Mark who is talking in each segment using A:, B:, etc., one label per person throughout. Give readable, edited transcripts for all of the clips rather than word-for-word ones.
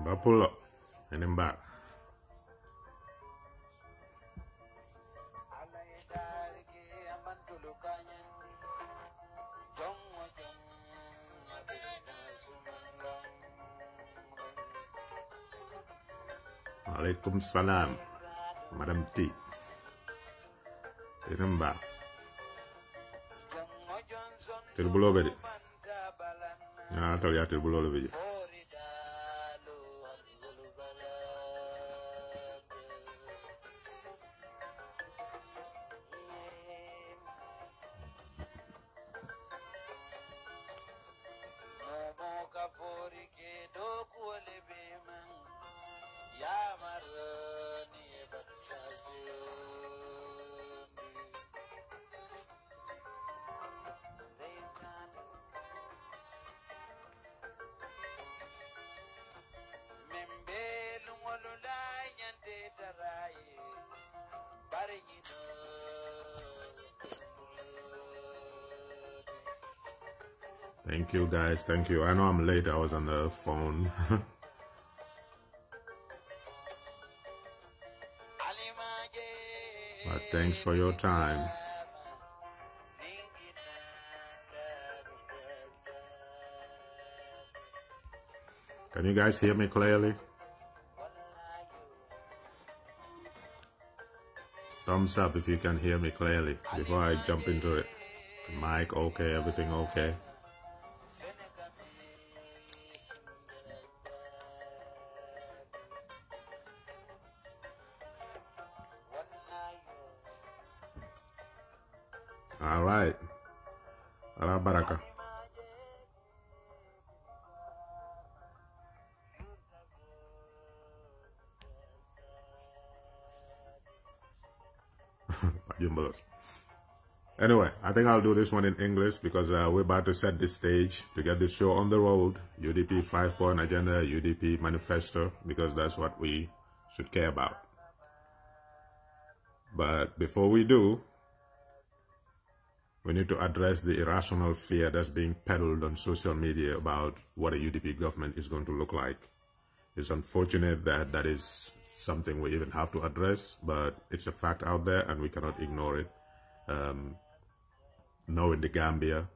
A: Ba pull up and then back. Alaikum salam, Madam T. Remember, till below bed. I'll tell you till below the video. Thank you guys, thank you. I know I'm late, I was on the phone. But thanks for your time. Can you guys hear me clearly? Thumbs up if you can hear me clearly before I jump into it. Mic okay, everything okay? All right. Allah baraka. Anyway, I think I'll do this one in English because we're about to set the stage to get this show on the road. UDP 5-point agenda, UDP manifesto, because that's what we should care about. But before we do, we need to address the irrational fear that's being peddled on social media about what a UDP government is going to look like. It's unfortunate that that is something we even have to address, but it's a fact out there and we cannot ignore it. Knowing the Gambia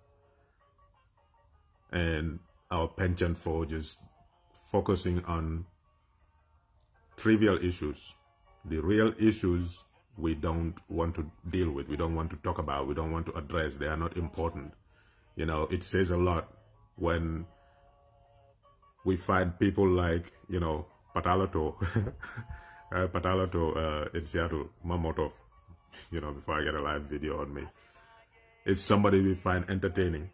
A: and our penchant for just focusing on trivial issues, the real issues we don't want to deal with, we don't want to talk about, we don't want to address, they are not important. You know, it says a lot when we find people like, you know, Patalato, Patalato in Seattle, Mamotov, you know, before I get a live video on me. It's somebody we find entertaining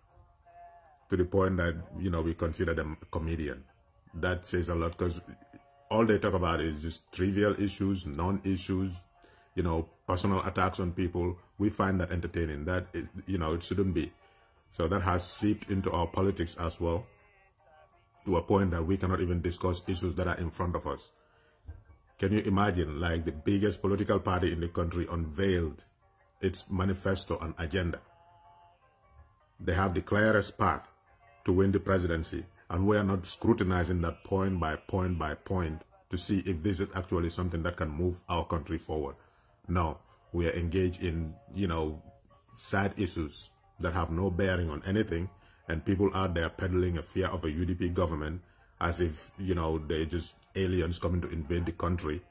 A: to the point that, you know, we consider them a comedian. That says a lot because all they talk about is just trivial issues, non-issues, you know, personal attacks on people. We find that entertaining. That, you know, it shouldn't be. So that has seeped into our politics as well, to a point that we cannot even discuss issues that are in front of us. Can you imagine, like, the biggest political party in the country unveiled its manifesto and agenda? They have the clearest path to win the presidency, and we are not scrutinizing that point by point by point to see if this is actually something that can move our country forward. No, we are engaged in, you know, sad issues that have no bearing on anything, and people out there peddling a fear of a UDP government as if, you know, they're just aliens coming to invade the country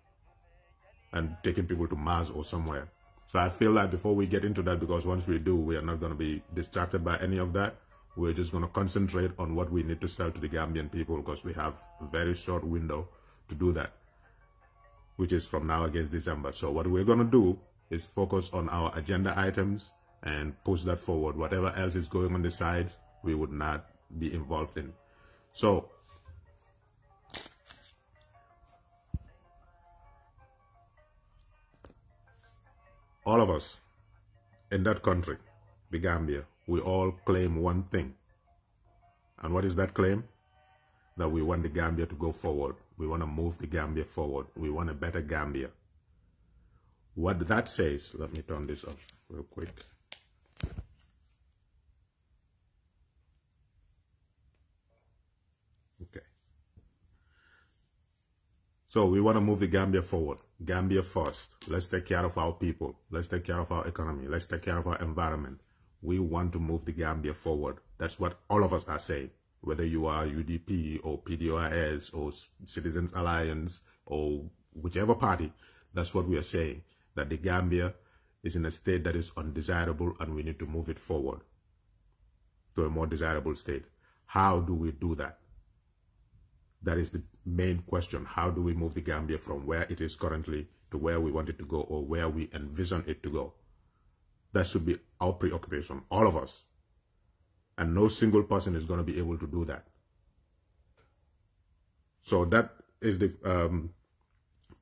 A: and taking people to Mars or somewhere. So I feel like before we get into that, because once we do, we are not going to be distracted by any of that. We're just going to concentrate on what we need to sell to the Gambian people, because we have a very short window to do that, which is from now against December. So what we're going to do is focus on our agenda items and push that forward. Whatever else is going on the sides, we would not be involved in. So all of us in that country, the Gambia, we all claim one thing. And what is that claim? That we want the Gambia to go forward. We want to move the Gambia forward. We want a better Gambia. What that says, let me turn this off real quick. Okay. So we want to move the Gambia forward. Gambia first. Let's take care of our people. Let's take care of our economy. Let's take care of our environment. We want to move the Gambia forward. That's what all of us are saying. Whether you are UDP or PDOIS or Citizens Alliance or whichever party, that's what we are saying. That the Gambia is in a state that is undesirable and we need to move it forward to a more desirable state. How do we do that? That is the main question. How do we move the Gambia from where it is currently to where we want it to go or where we envision it to go? That should be our preoccupation, all of us. And no single person is going to be able to do that. So that is the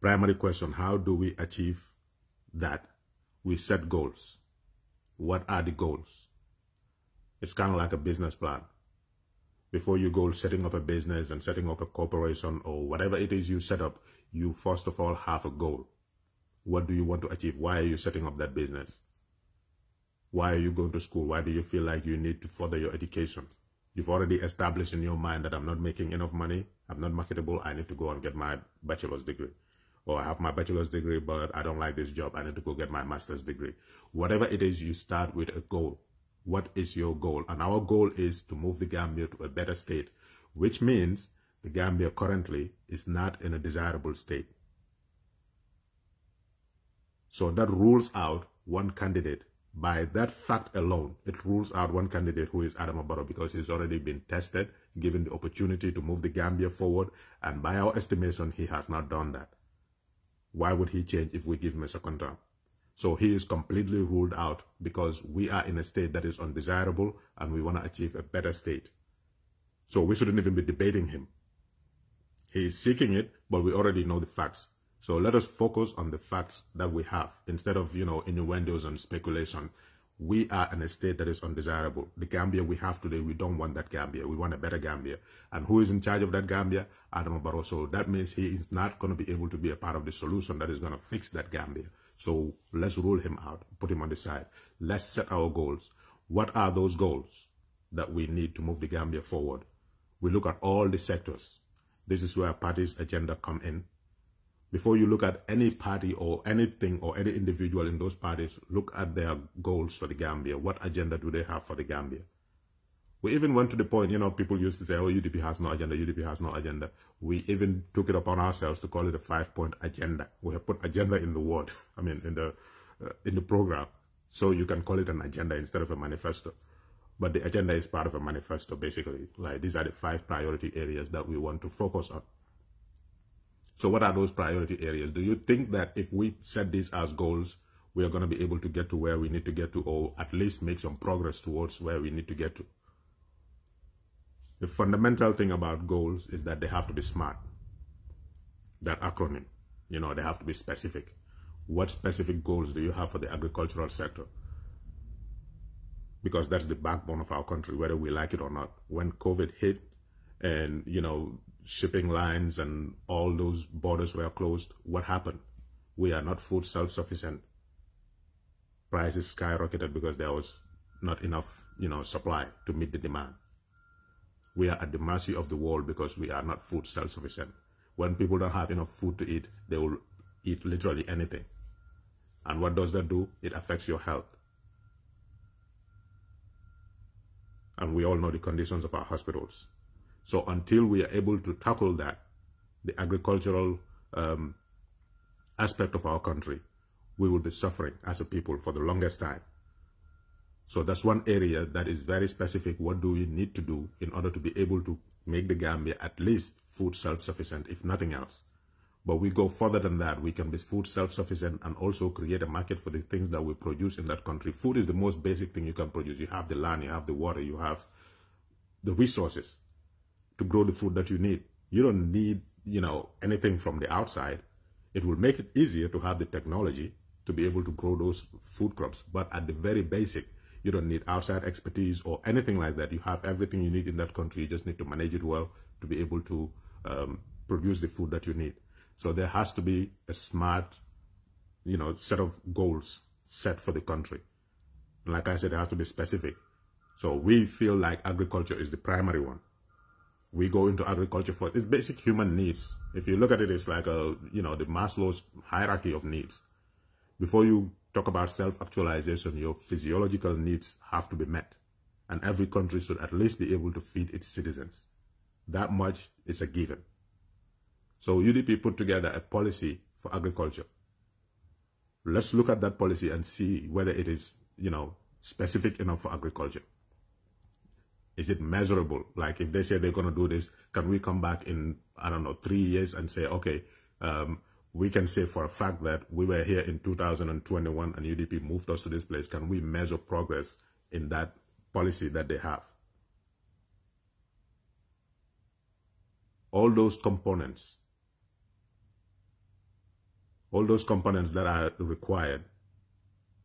A: primary question. How do we achieve that? We set goals. What are the goals? It's kind of like a business plan. Before you go setting up a business and setting up a corporation or whatever it is you set up, you first of all have a goal. What do you want to achieve? Why are you setting up that business? Why are you going to school? Why do you feel like you need to further your education? You've already established in your mind that I'm not making enough money, I'm not marketable, I need to go and get my bachelor's degree. Or I have my bachelor's degree, but I don't like this job, I need to go get my master's degree. Whatever it is, you start with a goal. What is your goal? And our goal is to move the Gambia to a better state, which means the Gambia currently is not in a desirable state. So that rules out one candidate. By that fact alone, it rules out one candidate who is Adama Barrow, because he's already been tested, given the opportunity to move the Gambia forward, and by our estimation, he has not done that. Why would he change if we give him a second term? So he is completely ruled out because we are in a state that is undesirable and we want to achieve a better state. So we shouldn't even be debating him. He is seeking it, but we already know the facts. So let us focus on the facts that we have instead of, innuendos and speculation. We are in a state that is undesirable. The Gambia we have today, we don't want that Gambia. We want a better Gambia. And who is in charge of that Gambia? Adama Barrow. So that means he is not going to be able to be a part of the solution that is going to fix that Gambia. So let's rule him out, put him on the side. Let's set our goals. What are those goals that we need to move the Gambia forward? We look at all the sectors. This is where parties' agenda come in. Before you look at any party or anything or any individual in those parties, look at their goals for the Gambia. What agenda do they have for the Gambia? We even went to the point, people used to say, oh, UDP has no agenda, UDP has no agenda. We even took it upon ourselves to call it a 5-point agenda. We have put agenda in the word, in the program. So you can call it an agenda instead of a manifesto. But the agenda is part of a manifesto, basically. Like, these are the 5 priority areas that we want to focus on. So what are those priority areas? Do you think that if we set these as goals, we are going to be able to get to where we need to get to, or at least make some progress towards where we need to get to? The fundamental thing about goals is that they have to be SMART. That acronym, they have to be specific. What specific goals do you have for the agricultural sector? Because that's the backbone of our country, whether we like it or not. When COVID hit and, shipping lines and all those borders were closed, what happened? We are not food self-sufficient. Prices skyrocketed because there was not enough, supply to meet the demand. We are at the mercy of the world because we are not food self-sufficient. When people don't have enough food to eat, they will eat literally anything. And what does that do? It affects your health. And we all know the conditions of our hospitals. So until we are able to tackle that, the agricultural aspect of our country, we will be suffering as a people for the longest time. So that's one area that is very specific. What do we need to do in order to be able to make the Gambia at least food self-sufficient, if nothing else? But we go further than that. We can be food self-sufficient and also create a market for the things that we produce in that country. Food is the most basic thing you can produce. You have the land, you have the water, you have the resources to grow the food that you need. You don't need, anything from the outside. It will make it easier to have the technology to be able to grow those food crops. But at the very basic, you don't need outside expertise or anything like that. You have everything you need in that country. You just need to manage it well to be able to produce the food that you need. So there has to be a smart, set of goals set for the country. And like I said, it has to be specific. So we feel like agriculture is the primary one. We go into agriculture for it's basic human needs. If you look at it, it's like the Maslow's hierarchy of needs. Before you talk about self-actualization, your physiological needs have to be met. And every country should at least be able to feed its citizens. That much is a given. So UDP put together a policy for agriculture. Let's look at that policy and see whether it is, specific enough for agriculture. Is it measurable? Like if they say they're going to do this, can we come back in, 3 years and say, okay, we can say for a fact that we were here in 2021 and UDP moved us to this place. Can we measure progress in that policy that they have? All those components that are required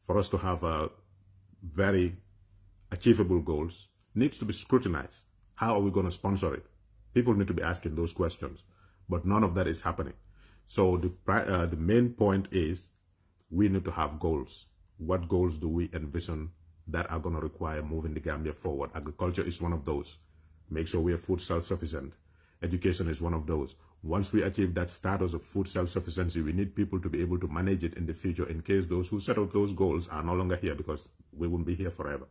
A: for us to have a very achievable goals needs to be scrutinized. How are we going to sponsor it? People need to be asking those questions, but none of that is happening. So the main point is we need to have goals. What goals do we envision that are going to require moving the Gambia forward? Agriculture is one of those. Make sure we are food self-sufficient. Education is one of those. Once we achieve that status of food self-sufficiency, we need people to be able to manage it in the future in case those who set up those goals are no longer here, because we won't be here forever.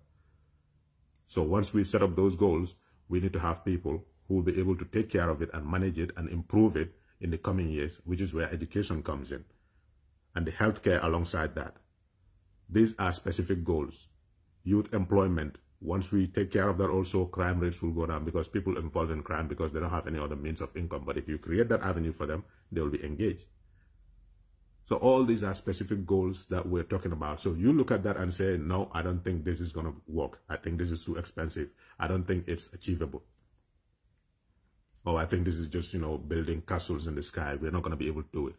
A: So once we set up those goals, we need to have people who will be able to take care of it and manage it and improve it in the coming years, which is where education comes in, and the healthcare alongside that. These are specific goals. Youth employment. Once we take care of that, also crime rates will go down, because people involved in crime, because they don't have any other means of income. But if you create that avenue for them, they will be engaged. So all these are specific goals that we're talking about. So you look at that and say, no, I don't think this is going to work. I think this is too expensive. I don't think it's achievable. Or I think this is just, building castles in the sky. We're not going to be able to do it.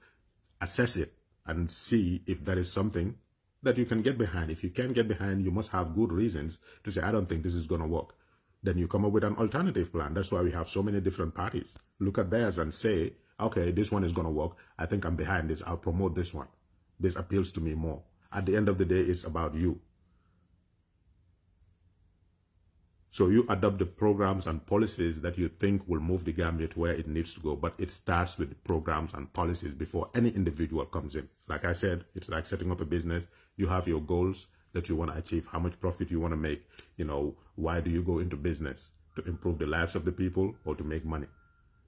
A: Assess it and see if that is something that you can get behind. If you can't get behind, you must have good reasons to say, I don't think this is going to work. Then you come up with an alternative plan. That's why we have so many different parties. Look at theirs and say, okay, this one is going to work. I think I'm behind this. I'll promote this one. This appeals to me more. At the end of the day, it's about you. So you adopt the programs and policies that you think will move the Gambia to where it needs to go. But it starts with the programs and policies before any individual comes in. Like I said, it's like setting up a business. You have your goals that you want to achieve, how much profit you want to make. Why do you go into business? To improve the lives of the people or to make money?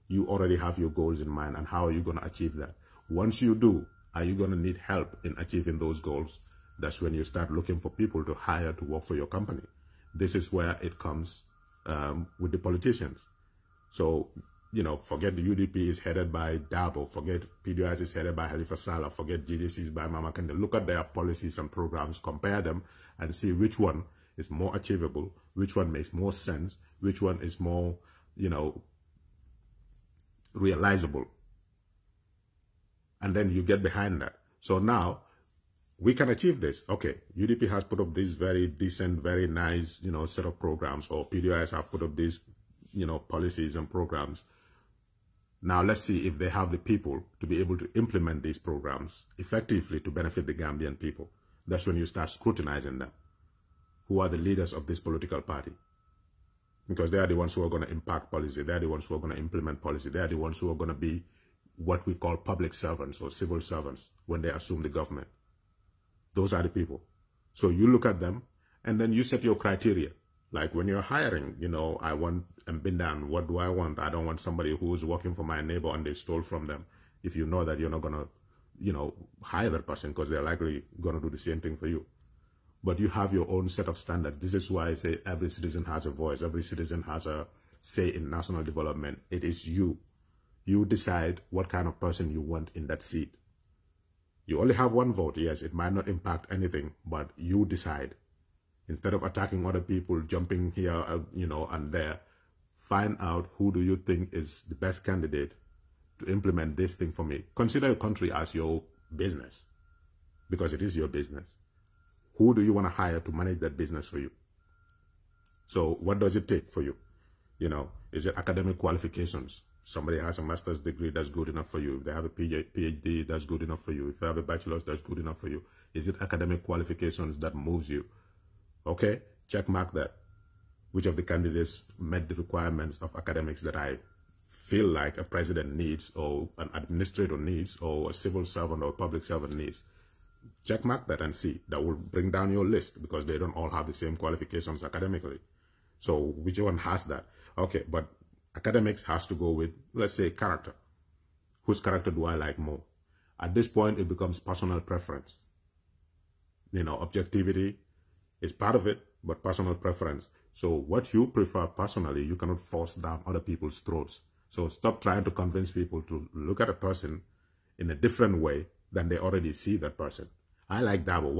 A: You already have your goals in mind, and how are you going to achieve that? Once you do, are you going to need help in achieving those goals? That's when you start looking for people to hire to work for your company. This is where it comes with the politicians. So, forget the UDP is headed by Dabo, forget PDIs is headed by Halifa Sallah, forget GDC is by Mama Kande. Look at their policies and programs, compare them, and see which one is more achievable, which one makes more sense, which one is more, realizable. And then you get behind that. So now we can achieve this. Okay, UDP has put up these very decent, very nice, set of programs, or PDIs have put up these, policies and programs. Now let's see if they have the people to be able to implement these programs effectively to benefit the Gambian people. That's when you start scrutinizing them. Who are the leaders of this political party? Because they are the ones who are going to impact policy. They are the ones who are going to implement policy. They are the ones who are going to be what we call public servants or civil servants when they assume the government. Those are the people. So you look at them and then you set your criteria. Like when you're hiring, I want Mbindan. What do I want? I don't want somebody who's working for my neighbor and they stole from them. If you know that you're not going to, hire that person because they're likely going to do the same thing for you. But you have your own set of standards. This is why I say every citizen has a voice. Every citizen has a say in national development. It is you. You decide what kind of person you want in that seat. You only have one vote. Yes, it might not impact anything, but you decide. Instead of attacking other people, jumping here, and there, find out who do you think is the best candidate to implement this thing for me. Consider your country as your business, because it is your business. Who do you want to hire to manage that business for you? So what does it take for you? Is it academic qualifications? Somebody has a master's degree, that's good enough for you. If they have a PhD, that's good enough for you. If they have a bachelor's, that's good enough for you. Is it academic qualifications that moves you? Okay, check mark that. which of the candidates met the requirements of academics that I feel like a president needs, or an administrator needs, or a civil servant or public servant needs. Check mark that and see. That will bring down your list because they don't all have the same qualifications academically. So which one has that? Okay, but academics has to go with, let's say, character. Whose character do I like more? At this point, it becomes personal preference. You know, objectivity is part of it, but personal preference. So what you prefer personally, you cannot force down other people's throats. So stop trying to convince people to look at a person in a different way than they already see that person. I like Dabo.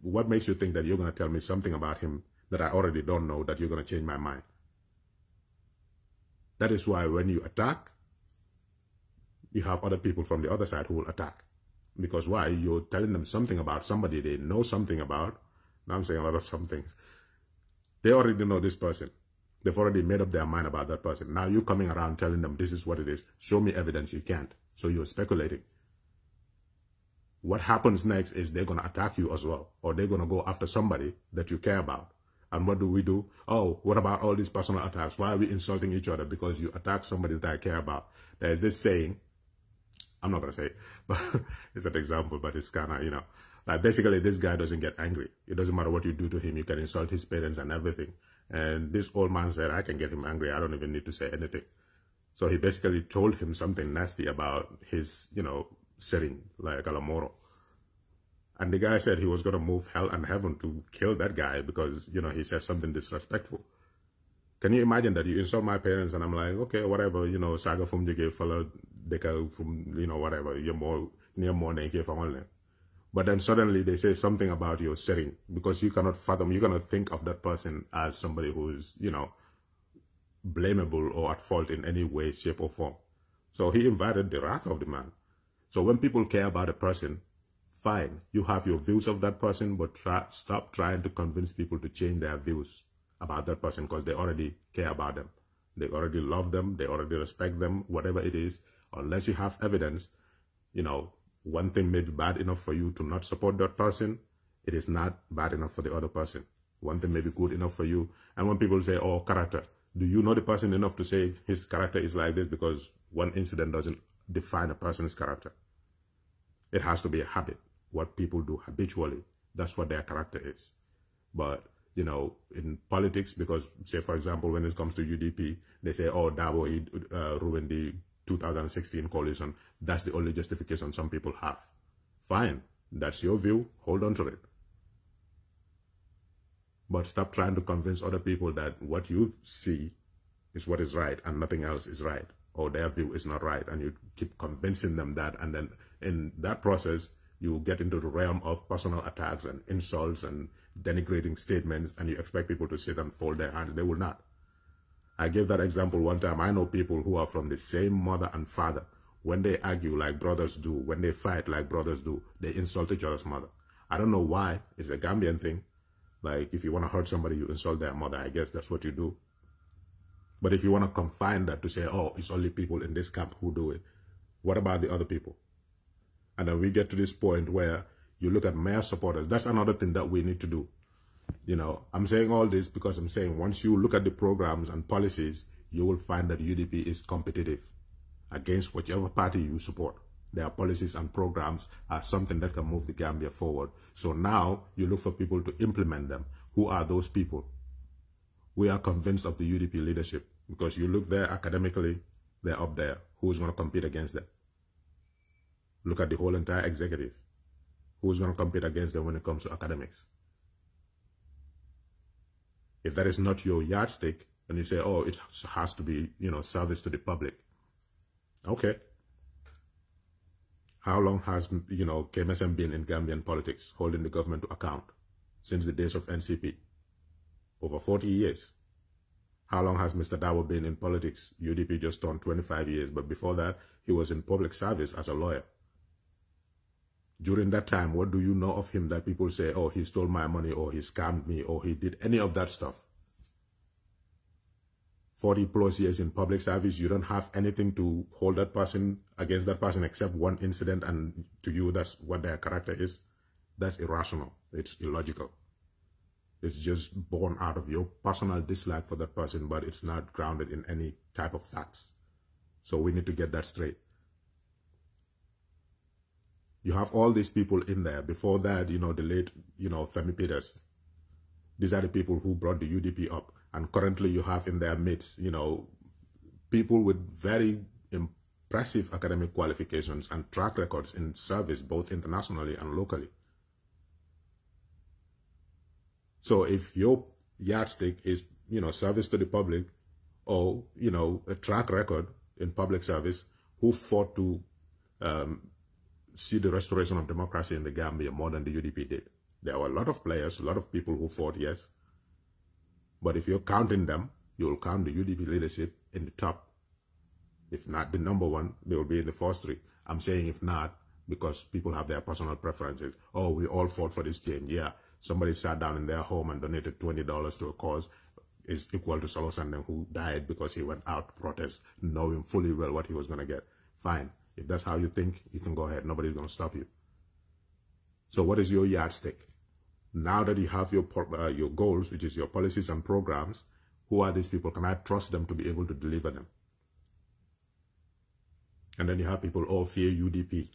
A: What makes you think that you're going to tell me something about him that I already don't know, that you're going to change my mind? That is why when you attack, you have other people from the other side who will attack. Because why? You're telling them something about somebody they know something about. Now I'm saying a lot of some things. They already know this person. They've already made up their mind about that person. Now you're coming around telling them this is what it is. Show me evidence. You can't. So you're speculating. What happens next is they're going to attack you as well. Or they're going to go after somebody that you care about. And what do? Oh, what about all these personal attacks? Why are we insulting each other? Because you attack somebody that I care about. There's this saying, I'm not going to say it, but it's an example, but it's kind of, you know, like basically this guy doesn't get angry. It doesn't matter what you do to him. You can insult his parents and everything. And this old man said, I can get him angry. I don't even need to say anything. So he basically told him something nasty about his, you know, setting, like Alamoro. And the guy said he was going to move hell and heaven to kill that guy because, you know, he said something disrespectful. Can you imagine that you insult my parents and I'm like, okay, whatever, you know, saga from the follow deka from, you know, whatever, you're more near more than you only. But then suddenly they say something about your setting because you cannot fathom, you're going to think of that person as somebody who is, you know, blamable or at fault in any way, shape or form. So he invited the wrath of the man. So when people care about a person, fine, you have your views of that person, but stop trying to convince people to change their views about that person because they already care about them. They already love them. They already respect them, whatever it is. Unless you have evidence, you know, one thing may be bad enough for you to not support that person. It is not bad enough for the other person. One thing may be good enough for you. And when people say, oh, character, do you know the person enough to say his character is like this? Because one incident doesn't define a person's character. It has to be a habit. What people do habitually, that's what their character is. But, you know, in politics, because, say, for example, when it comes to UDP, they say, oh, Dabo, he ruined the 2016 coalition. That's the only justification some people have. Fine. That's your view. Hold on to it. But stop trying to convince other people that what you see is what is right and nothing else is right, or their view is not right, and you keep convincing them that, and then in that process, you get into the realm of personal attacks and insults and denigrating statements, and you expect people to sit and fold their hands. They will not. I gave that example one time. I know people who are from the same mother and father. When they argue like brothers do, when they fight like brothers do, they insult each other's mother. I don't know why. It's a Gambian thing. Like, if you want to hurt somebody, you insult their mother. I guess that's what you do. But if you want to confine that to say, oh, it's only people in this camp who do it, what about the other people? And then we get to this point where you look at mayor supporters. That's another thing that we need to do. You know, I'm saying all this because I'm saying once you look at the programs and policies, you will find that UDP is competitive against whichever party you support. Their policies and programs are something that can move the Gambia forward. So now you look for people to implement them. Who are those people? We are convinced of the UDP leadership because you look there academically, they're up there. Who's going to compete against them? Look at the whole entire executive. Who's going to compete against them when it comes to academics? If that is not your yardstick, and you say, oh, it has to be, you know, service to the public. Okay. How long has, you know, KMSM been in Gambian politics, holding the government to account? Since the days of NCP. Over 40 years. How long has Mr. Dabo been in politics? UDP just turned 25 years, but before that, he was in public service as a lawyer. During that time, what do you know of him that people say, oh, he stole my money, or he scammed me, or he did any of that stuff? 40 plus years in public service, you don't have anything to hold that person against that person except one incident, and to you, that's what their character is. That's irrational. It's illogical. It's just born out of your personal dislike for that person, but it's not grounded in any type of facts. So we need to get that straight. You have all these people in there. Before that, the late, Femi Peters. These are the people who brought the UDP up. And currently you have in their midst, people with very impressive academic qualifications and track records in service, both internationally and locally. So if your yardstick is, service to the public, or, a track record in public service, who fought to see the restoration of democracy in the Gambia more than the UDP did. There were a lot of players, a lot of people who fought, yes. But if you're counting them, you'll count the UDP leadership in the top. If not the number one, they will be in the first three. I'm saying if not, because people have their personal preferences. Oh, we all fought for this change. Yeah, somebody sat down in their home and donated $20 to a cause is equal to Solo Sandeng, who died because he went out to protest, knowing fully well what he was going to get. Fine. If that's how you think, you can go ahead. Nobody's going to stop you. So what is your yardstick? Now that you have your goals, which is your policies and programs, who are these people? Can I trust them to be able to deliver them? And then you have people, oh, fear UDP.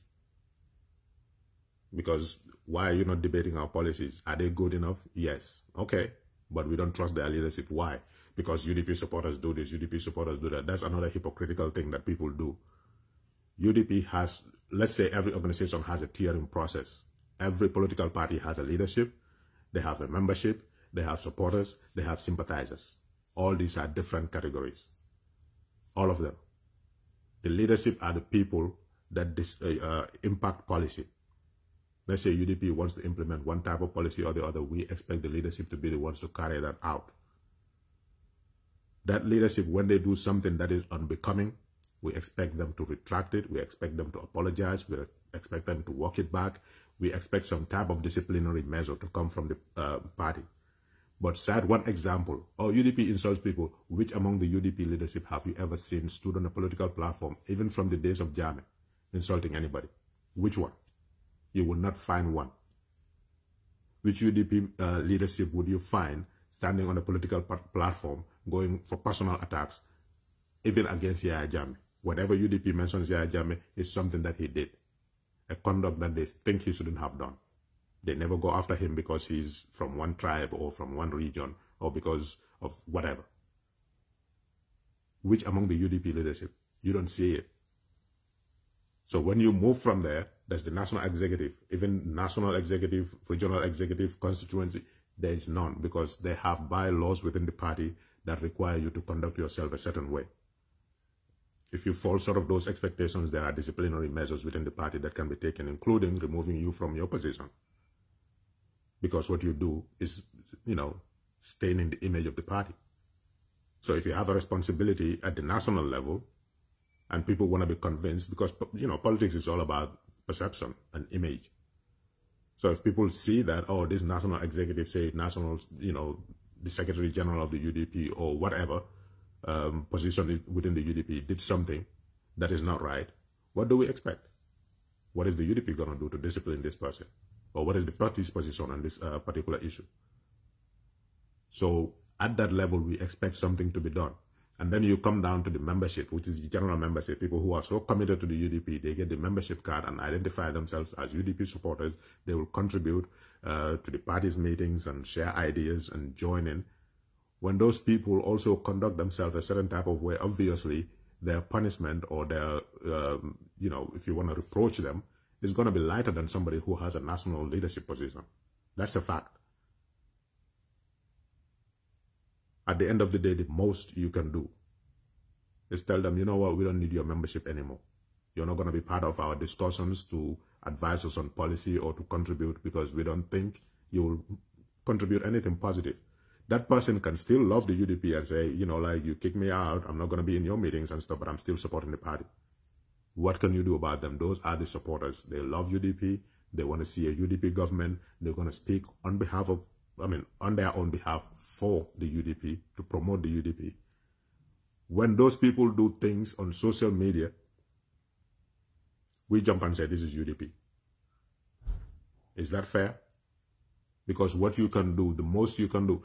A: Because why are you not debating our policies? Are they good enough? Yes. Okay. But we don't trust their leadership. Why? Because UDP supporters do this, UDP supporters do that. That's another hypocritical thing that people do. UDP has, let's say every organization has a tiering process. Every political party has a leadership. They have a membership. They have supporters. They have sympathizers. All these are different categories. All of them. The leadership are the people that impact policy. Let's say UDP wants to implement one type of policy or the other. We expect the leadership to be the ones to carry that out. That leadership, when they do something that is unbecoming, we expect them to retract it. We expect them to apologize. We expect them to walk it back. We expect some type of disciplinary measure to come from the party. But cite one example. Oh, UDP insults people. Which among the UDP leadership have you ever seen stood on a political platform, even from the days of Jammeh, insulting anybody? Which one? You will not find one. Which UDP leadership would you find standing on a political platform going for personal attacks, even against Yahya Jammeh? Whatever UDP mentions Yahya Jammeh is something that he did, a conduct that they think he shouldn't have done. They never go after him because he's from one tribe or from one region or because of whatever. Which among the UDP leadership? You don't see it. So when you move from there, there's the national executive, even national executive, regional executive, constituency, there is none because they have bylaws within the party that require you to conduct yourself a certain way. If you fall short of those expectations, there are disciplinary measures within the party that can be taken, including removing you from your position. Because what you do is, staining the image of the party. So if you have a responsibility at the national level and people want to be convinced, because, politics is all about perception and image. So if people see that, oh, this national executive, say national, the Secretary General of the UDP or whatever position within the UDP did something that is not right, what do we expect? What is the UDP going to do to discipline this person? Or what is the party's position on this particular issue? So at that level, we expect something to be done. And then you come down to the membership, which is the general membership. People who are so committed to the UDP, they get the membership card and identify themselves as UDP supporters. They will contribute to the party's meetings and share ideas and join in. When those people also conduct themselves a certain type of way, obviously their punishment or their, if you want to reproach them, is going to be lighter than somebody who has a national leadership position. That's a fact. At the end of the day, the most you can do is tell them, you know what, we don't need your membership anymore. You're not going to be part of our discussions to advise us on policy or to contribute because we don't think you will contribute anything positive. That person can still love the UDP and say, you kick me out, I'm not going to be in your meetings and stuff, but I'm still supporting the party. What can you do about them? Those are the supporters. They love UDP. They want to see a UDP government. They're going to speak on behalf of, on their own behalf for the UDP, to promote the UDP. When those people do things on social media, we jump and say, this is UDP. Is that fair? Because what you can do, the most you can do.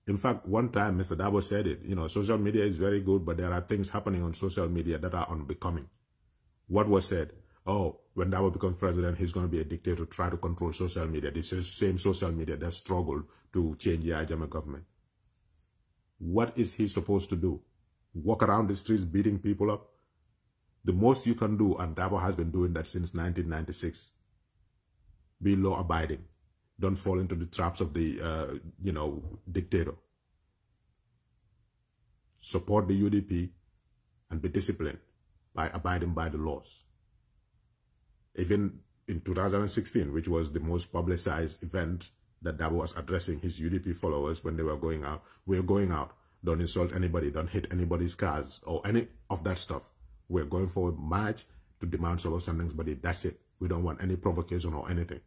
A: In fact, one time Mr. Dabo said it, social media is very good, but there are things happening on social media that are unbecoming. What was said? Oh, when Dabo becomes president, he's going to be a dictator, try to control social media. This is the same social media that struggled to change the Ajama government. What is he supposed to do? Walk around the streets beating people up? The most you can do, and Dabo has been doing that since 1996, be law-abiding. Don't fall into the traps of the, dictator. Support the UDP and be disciplined by abiding by the laws. Even in 2016, which was the most publicized event that Dabo was addressing his UDP followers when they were going out, we're going out. Don't insult anybody. Don't hit anybody's cars or any of that stuff. We're going for a march to demand solo sentence, but that's it. We don't want any provocation or anything.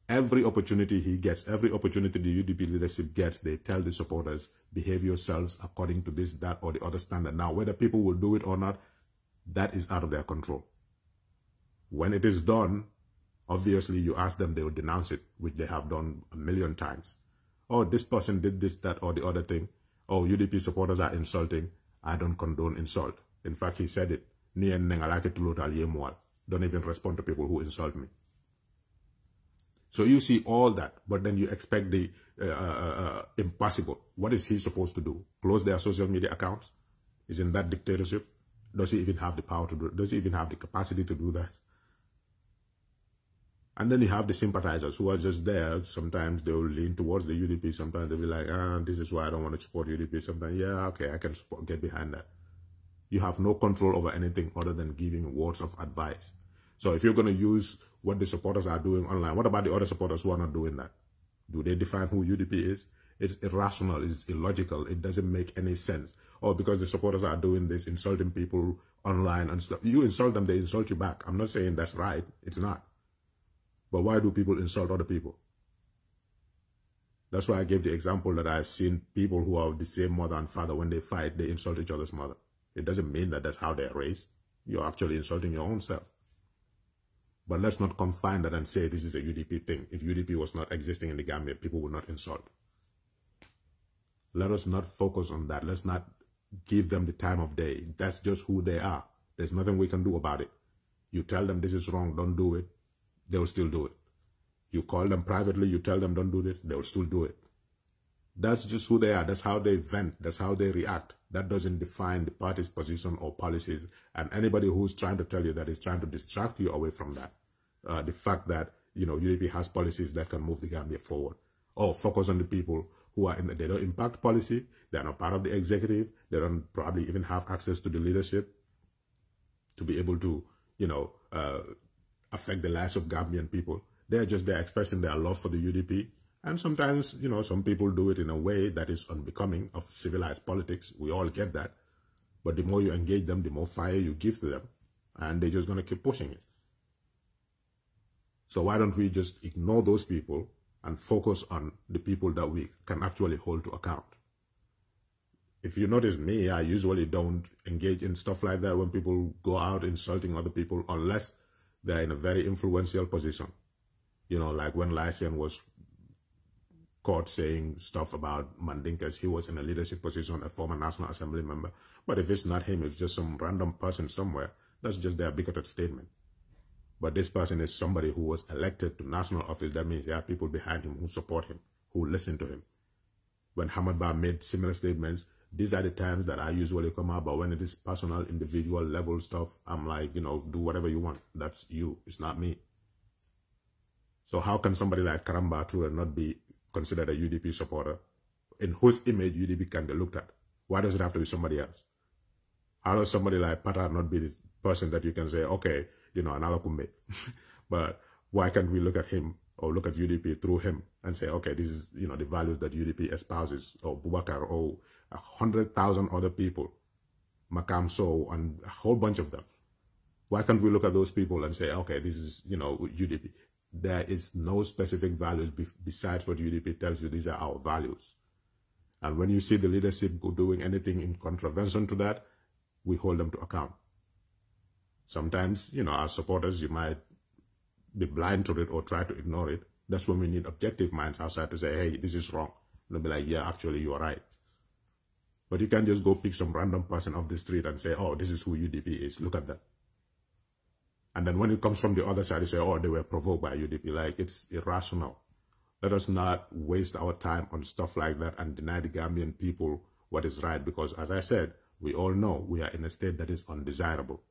A: Every opportunity he gets, every opportunity the UDP leadership gets, they tell the supporters, behave yourselves according to this, that, or the other standard. Now, whether people will do it or not, that is out of their control. When it is done, obviously you ask them, they will denounce it, which they have done a million times. Oh, this person did this, that, or the other thing. Oh, UDP supporters are insulting. I don't condone insult. In fact, he said it. Don't even respond to people who insult me. So you see all that, but then you expect the impossible. What is he supposed to do? Close their social media accounts? Isn't that dictatorship? Does he even have the power to do it? Does he even have the capacity to do that? And then you have the sympathizers who are just there. Sometimes they will lean towards the UDP. Sometimes they'll be like, this is why I don't want to support UDP. Sometimes, yeah, okay, I can get behind that. You have no control over anything other than giving words of advice. So if you're going to use what the supporters are doing online, what about the other supporters who are not doing that? Do they define who UDP is? It's irrational. It's illogical. It doesn't make any sense. Or because the supporters are doing this, insulting people online and stuff. You insult them, they insult you back. I'm not saying that's right. It's not. But why do people insult other people? That's why I gave the example that I've seen people who are the same mother and father, when they fight, they insult each other's mother. It doesn't mean that that's how they're raised. You're actually insulting your own self. But let's not confine that and say this is a UDP thing. If UDP was not existing in the Gambia, people would not insult. Let us not focus on that. Let's not give them the time of day. That's just who they are. There's nothing we can do about it. You tell them this is wrong, don't do it. They will still do it. You call them privately, you tell them don't do this, they will still do it. That's just who they are. That's how they vent. That's how they react. That doesn't define the party's position or policies. And anybody who's trying to tell you that is trying to distract you away from that. The fact that, UDP has policies that can move the Gambia forward. Or focus on the people who are they don't impact policy. They're not part of the executive. They don't probably even have access to the leadership to be able to, affect the lives of Gambian people. They're just there expressing their love for the UDP. And sometimes, some people do it in a way that is unbecoming of civilized politics. We all get that. But the more you engage them, the more fire you give to them. And they're just going to keep pushing it. So why don't we just ignore those people and focus on the people that we can actually hold to account? If you notice me, I usually don't engage in stuff like that when people go out insulting other people unless they're in a very influential position. Like when Lysian was caught saying stuff about Mandinkas, he was in a leadership position, a former National Assembly member. But if it's not him, it's just some random person somewhere, that's just their bigoted statement. But this person is somebody who was elected to national office. That means there are people behind him who support him, who listen to him. When Hamad Ba made similar statements, these are the times that I usually come out. But when it is personal, individual level stuff, I'm like, do whatever you want. That's you. It's not me. So how can somebody like Karamba Ture not be considered a UDP supporter? In whose image UDP can be looked at? Why does it have to be somebody else? How does somebody like Pata not be the person that you can say, okay, Analakumbe. But why can't we look at him or look at UDP through him and say, okay, this is, the values that UDP espouses, or Boubacar, or 100,000 other people, Makam So, and a whole bunch of them. Why can't we look at those people and say, okay, this is, UDP. There is no specific values besides what UDP tells you. These are our values. And when you see the leadership doing anything in contravention to that, we hold them to account. Sometimes, as supporters, you might be blind to it or try to ignore it. That's when we need objective minds outside to say, hey, this is wrong. And they'll be like, yeah, actually, you're right. But you can't just go pick some random person off the street and say, oh, this is who UDP is. Look at that. And then when it comes from the other side, you say, oh, they were provoked by UDP. Like, it's irrational. Let us not waste our time on stuff like that and deny the Gambian people what is right. Because, as I said, we all know we are in a state that is undesirable.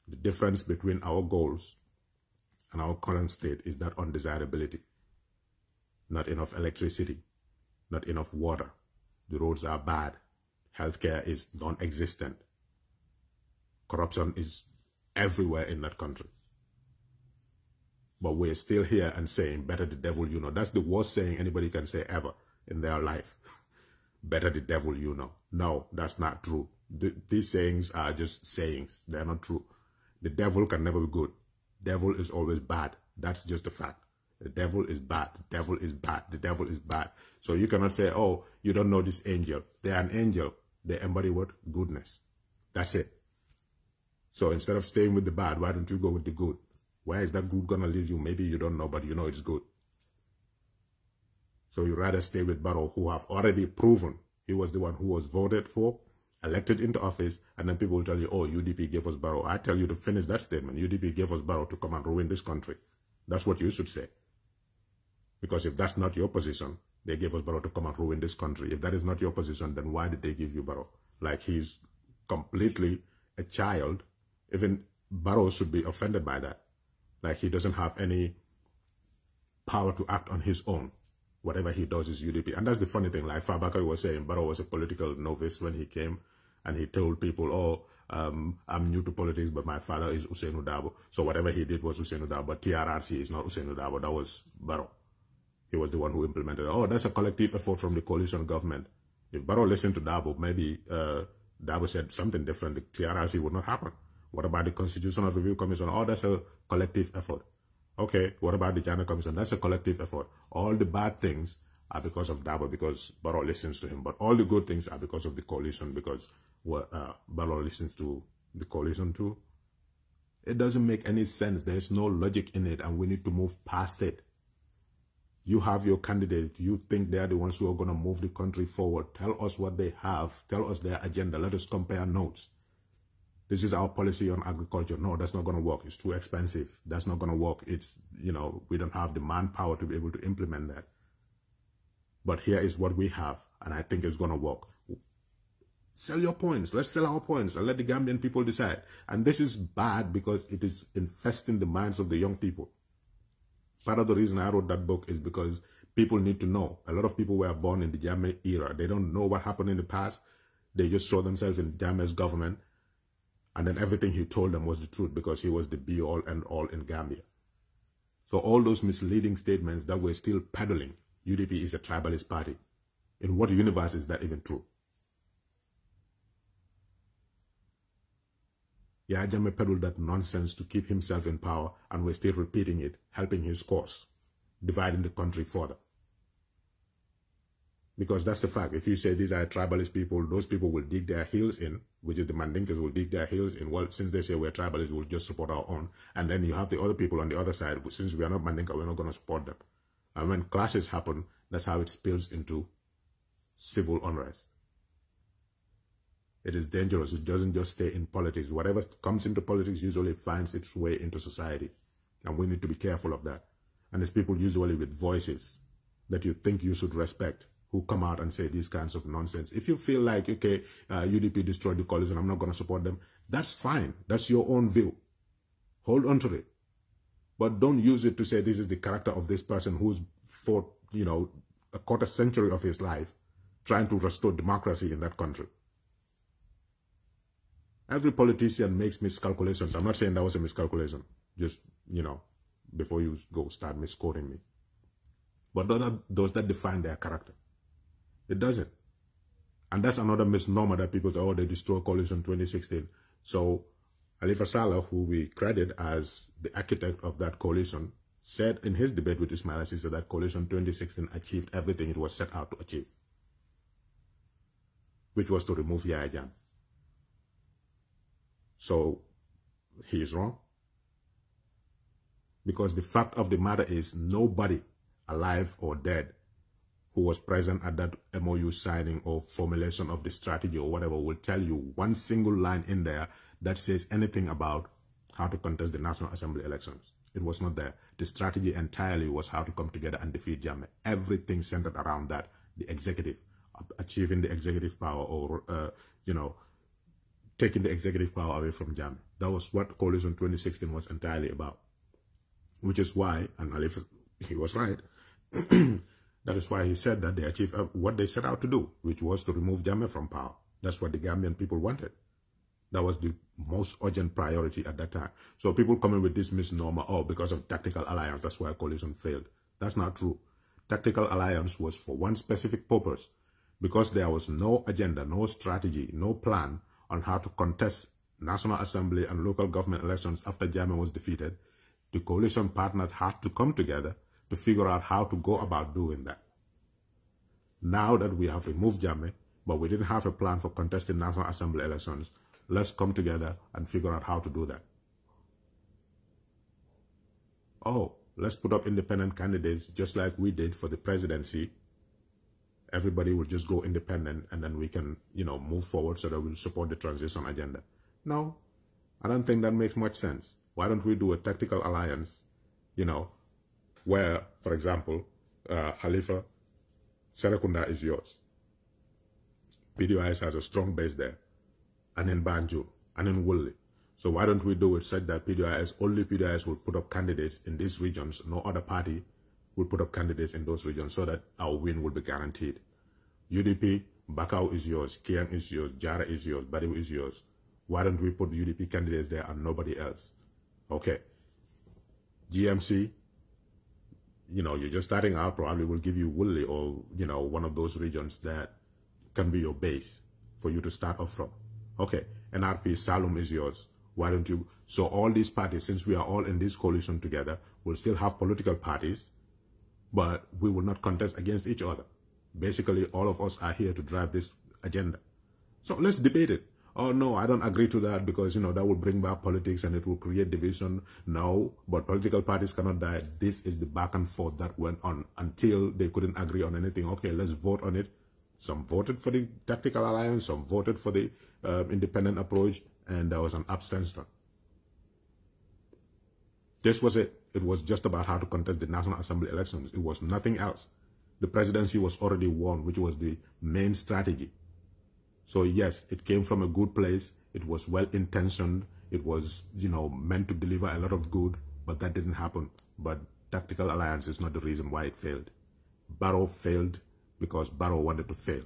A: The difference between our goals and our current state is that undesirability. Not enough electricity, not enough water. The roads are bad. Healthcare is non-existent. Corruption is everywhere in that country. But we're still here and saying, better the devil you know. That's the worst saying anybody can say ever in their life. Better the devil you know. No, that's not true. These sayings are just sayings. They're not true. The devil can never be good. Devil is always bad. That's just a fact. The devil is bad. The devil is bad. The devil is bad. So you cannot say, oh, you don't know this angel. They're an angel. They embody what? Goodness. That's it. So instead of staying with the bad, why don't you go with the good? Where is that good going to lead you? Maybe you don't know, but you know it's good. So you rather stay with Barrow, who have already proven he was the one who was voted for, elected into office, and then people will tell you, oh, UDP gave us Barrow. I tell you to finish that statement. UDP gave us Barrow to come and ruin this country. That's what you should say. Because if that's not your position, they gave us Barrow to come and ruin this country. If that is not your position, then why did they give you Barrow? Like, he's completely a child. Even Barrow should be offended by that. Like, he doesn't have any power to act on his own. Whatever he does is UDP. And that's the funny thing. Like Fabakari was saying, Barrow was a political novice when he came. And he told people, oh, I'm new to politics, but my father is Usainu Dabo. So whatever he did was Usainu Dabo. But TRRC is not Usainu Dabo. That was Barrow. He was the one who implemented it. Oh, that's a collective effort from the coalition government. If Barrow listened to Dabo, maybe Dabo said something different. The TRRC would not happen. What about the Constitutional Review Commission? Oh, that's a collective effort. Okay, what about the China Commission? That's a collective effort. All the bad things are because of Dabo, because Barrow listens to him. But all the good things are because of the coalition, because Barrow listens to the coalition too. It doesn't make any sense. There's no logic in it, and we need to move past it. You have your candidate. You think they're the ones who are going to move the country forward. Tell us what they have. Tell us their agenda. Let us compare notes. This is our policy on agriculture. No, that's not going to work. It's too expensive. That's not going to work. It's, you know, we don't have the manpower to be able to implement that. But here is what we have, and I think it's going to work. Sell your points. Let's sell our points and let the Gambian people decide. And this is bad because it is infesting the minds of the young people. Part of the reason I wrote that book is because people need to know. A lot of people were born in the Jammeh era. They don't know what happened in the past. They just saw themselves in Jammeh's government. And then everything he told them was the truth because he was the be-all and all in Gambia. So all those misleading statements that we're still peddling, UDP is a tribalist party. In what universe is that even true? Yahya Jammeh peddled that nonsense to keep himself in power, and we're still repeating it, helping his cause, dividing the country further. Because that's the fact. If you say these are tribalist people, those people will dig their heels in, which is the Mandinkas will dig their heels in. Well, since they say we're tribalists, we'll just support our own. And then you have the other people on the other side. Since we are not Mandinka, we're not going to support them. And when clashes happen, that's how it spills into civil unrest. It is dangerous. It doesn't just stay in politics. Whatever comes into politics usually finds its way into society. And we need to be careful of that. And it's people usually with voices that you think you should respect who come out and say these kinds of nonsense. If you feel like, okay, UDP destroyed the coalition, I'm not going to support them, that's fine. That's your own view. Hold on to it. But don't use it to say this is the character of this person who's fought, you know, a quarter century of his life trying to restore democracy in that country. Every politician makes miscalculations. I'm not saying that was a miscalculation. Just, you know, before you go start misquoting me. But does that define their character? It doesn't. And that's another misnomer that people say, oh, they destroyed coalition 2016. So Halifa Saleh, who we credit as the architect of that coalition, said in his debate with Ismail Assisa that coalition 2016 achieved everything it was set out to achieve, which was to remove Yahya Jammeh. So he is wrong. Because the fact of the matter is nobody alive or dead, who was present at that MOU signing or formulation of the strategy or whatever, will tell you one single line in there that says anything about how to contest the National Assembly elections. It was not there. The strategy entirely was how to come together and defeat Jammeh. Everything centered around that, the executive, achieving the executive power, or, taking the executive power away from Jammeh. That was what Coalition 2016 was entirely about. Which is why, and Alif, he was right, that is why he said that they achieved what they set out to do, which was to remove Jammeh from power. That's what the Gambian people wanted. That was the most urgent priority at that time. So people coming with this misnomer, oh, because of tactical alliance, that's why coalition failed. That's not true. Tactical alliance was for one specific purpose. Because there was no agenda, no strategy, no plan on how to contest National Assembly and local government elections after Jammeh was defeated, the coalition partners had to come together to figure out how to go about doing that. Now that we have removed Jammeh, but we didn't have a plan for contesting National Assembly elections, let's come together and figure out how to do that. Oh, let's put up independent candidates just like we did for the presidency. Everybody will just go independent and then we can, move forward so that we'll support the transition agenda. No, I don't think that makes much sense. Why don't we do a tactical alliance, where, for example, Halifa, Serekunda is yours. PDOIS has a strong base there, and in Banjul, and in Woolley. So why don't we do it such that only PDOIS will put up candidates in these regions, no other party will put up candidates in those regions so that our win will be guaranteed. UDP, Bakau is yours, Kiang is yours, Jara is yours, Badiou is yours. Why don't we put UDP candidates there and nobody else? Okay. GMC, you're just starting out, probably will give you Woolley or, one of those regions that can be your base for you to start off from. Okay. NRP, Salum is yours. Why don't you? So all these parties, since we are all in this coalition together, will still have political parties, but we will not contest against each other. Basically, all of us are here to drive this agenda. So let's debate it. Oh, no, I don't agree to that because, that will bring back politics and it will create division. No, but political parties cannot die. This is the back and forth that went on until they couldn't agree on anything. Okay, let's vote on it. Some voted for the tactical alliance, some voted for the independent approach, and there was an abstention. This was it. It was just about how to contest the National Assembly elections. It was nothing else. The presidency was already won, which was the main strategy. So yes, it came from a good place. It was well-intentioned. It was, meant to deliver a lot of good, but that didn't happen. But tactical alliance is not the reason why it failed. Barrow failed because Barrow wanted to fail.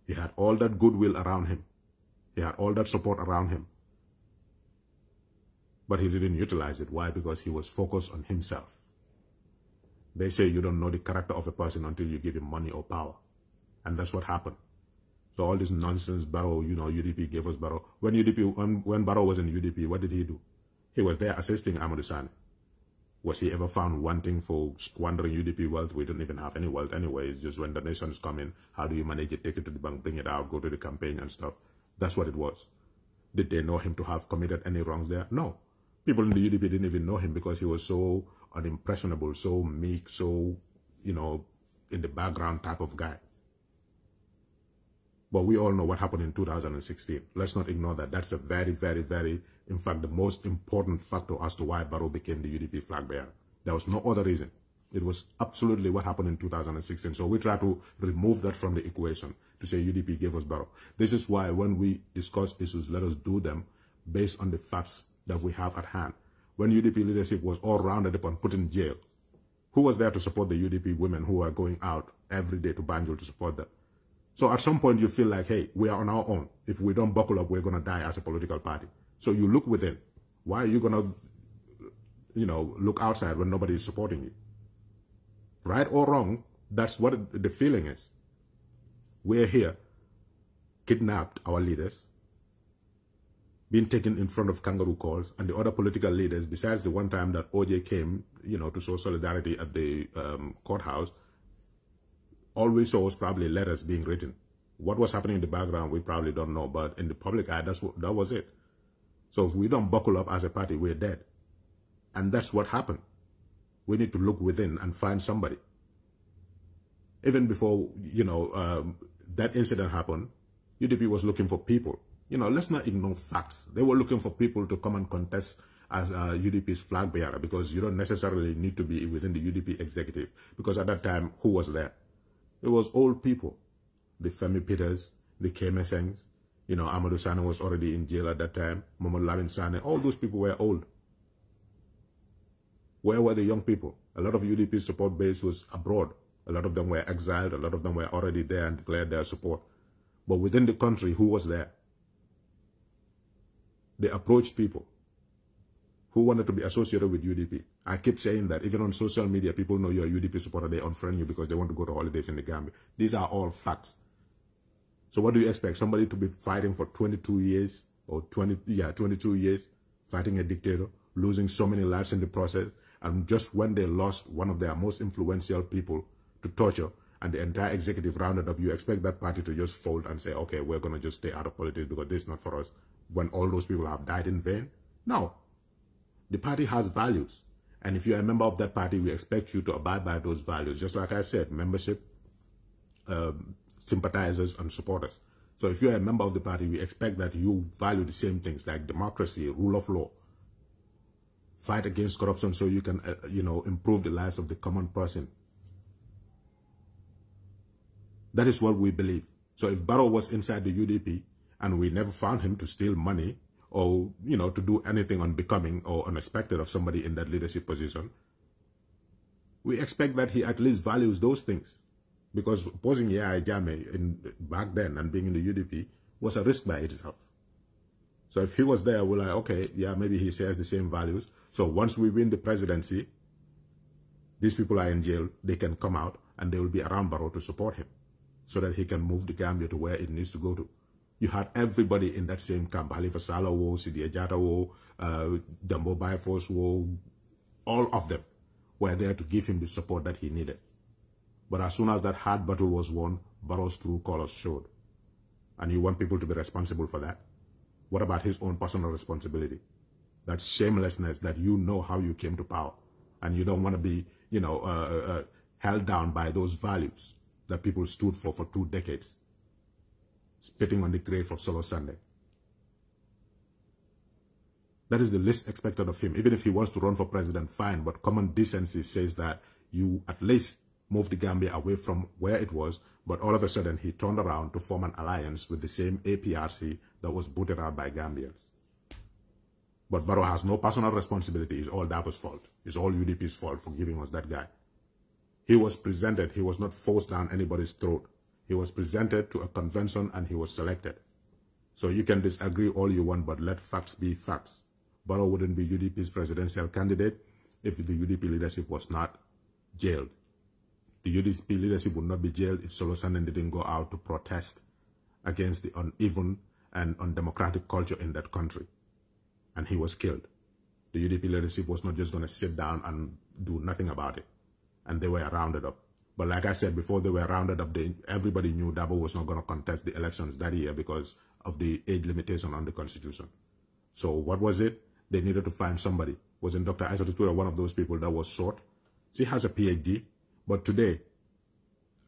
A: He had all that goodwill around him. He had all that support around him. But he didn't utilize it. Why? Because he was focused on himself. They say you don't know the character of a person until you give him money or power. And that's what happened. So all this nonsense, Barrow, UDP gave us Barrow. When Barrow was in UDP, what did he do? He was there assisting Amadou Sane. Was he ever found wanting for squandering UDP wealth? We don't even have any wealth anyway. It's just when the nations come in, how do you manage it? Take it to the bank, bring it out, go to the campaign and stuff. That's what it was. Did they know him to have committed any wrongs there? No. People in the UDP didn't even know him because he was so unimpressionable, so meek, so, in the background type of guy. But we all know what happened in 2016. Let's not ignore that. That's a very, very, very, in fact, the most important factor as to why Barrow became the UDP flag bearer. There was no other reason. It was absolutely what happened in 2016. So we try to remove that from the equation to say UDP gave us Barrow. This is why when we discuss issues, let us do them based on the facts that we have at hand. When UDP leadership was all rounded up and put in jail, who was there to support the UDP women who are going out every day to Banjul to support them? So at some point you feel like, hey, we are on our own. If we don't buckle up, we're going to die as a political party. So you look within. Why are you going to, look outside when nobody is supporting you? Right or wrong, that's what the feeling is. We're here, kidnapped our leaders, being taken in front of kangaroo calls, and the other political leaders, besides the one time that OJ came, to show solidarity at the courthouse, all we saw was probably letters being written. What was happening in the background, we probably don't know, but in the public eye, that was it. So if we don't buckle up as a party, we're dead. And that's what happened. We need to look within and find somebody. Even before, that incident happened, UDP was looking for people. Let's not ignore facts. They were looking for people to come and contest as UDP's flag bearer, because you don't necessarily need to be within the UDP executive, because at that time, who was there? It was old people. The Femi Peters, the Kemesengs, Amadou Sane was already in jail at that time, Mohamed Lamin Sane, all those people were old. Where were the young people? A lot of UDP's support base was abroad. A lot of them were exiled. A lot of them were already there and declared their support. But within the country, who was there? They approached people who wanted to be associated with UDP. I keep saying that even on social media, people know you're a UDP supporter, they unfriend you because they want to go to holidays in the Gambia. These are all facts. So what do you expect? Somebody to be fighting for 22 years or 22 years, fighting a dictator, losing so many lives in the process, and just when they lost one of their most influential people to torture and the entire executive rounded up, you expect that party to just fold and say, okay, we're going to just stay out of politics because this is not for us, when all those people have died in vain? No. The party has values. And if you're a member of that party, we expect you to abide by those values. Just like I said, membership, sympathizers, and supporters. So if you're a member of the party, we expect that you value the same things like democracy, rule of law, fight against corruption so you can, improve the lives of the common person. That is what we believe. So if Barrow was inside the UDP and we never found him to steal money or, to do anything unbecoming or unexpected of somebody in that leadership position, we expect that he at least values those things. Because opposing Yahya Jammeh back then and being in the UDP was a risk by itself. So if he was there, we're like, okay, yeah, maybe he shares the same values. So once we win the presidency, these people are in jail, they can come out and they will be around Barrow to support him so that he can move the Gambia to where it needs to go to. You had everybody in that same camp. Halifa Sallah wo, Sidi Ajata wo, Dambo Bifos wo, all of them were there to give him the support that he needed. But as soon as that hard battle was won, Barrow's true colors showed. And you want people to be responsible for that? What about his own personal responsibility? That shamelessness that you know how you came to power. And you don't want to be, held down by those values that people stood for 2 decades. Spitting on the grave of Solo Sunday. That is the least expected of him. Even if he wants to run for president, fine. But common decency says that you at least move the Gambia away from where it was. But all of a sudden, he turned around to form an alliance with the same APRC that was booted out by Gambians. But Barrow has no personal responsibility. It's all Dabo's fault. It's all UDP's fault for giving us that guy. He was presented. He was not forced down anybody's throat. He was presented to a convention and he was selected. So you can disagree all you want, but let facts be facts. Barrow wouldn't be UDP's presidential candidate if the UDP leadership was not jailed. The UDP leadership would not be jailed if Solo Sanden didn't go out to protest against the uneven and undemocratic culture in that country. And he was killed. The UDP leadership was not just going to sit down and do nothing about it. And they were rounded up. But like I said, before they were rounded up, everybody knew Dabo was not going to contest the elections that year because of the age limitation on the Constitution. So what was it? They needed to find somebody. Wasn't Dr. Aissatou Touré one of those people that was sought? She has a PhD, but today,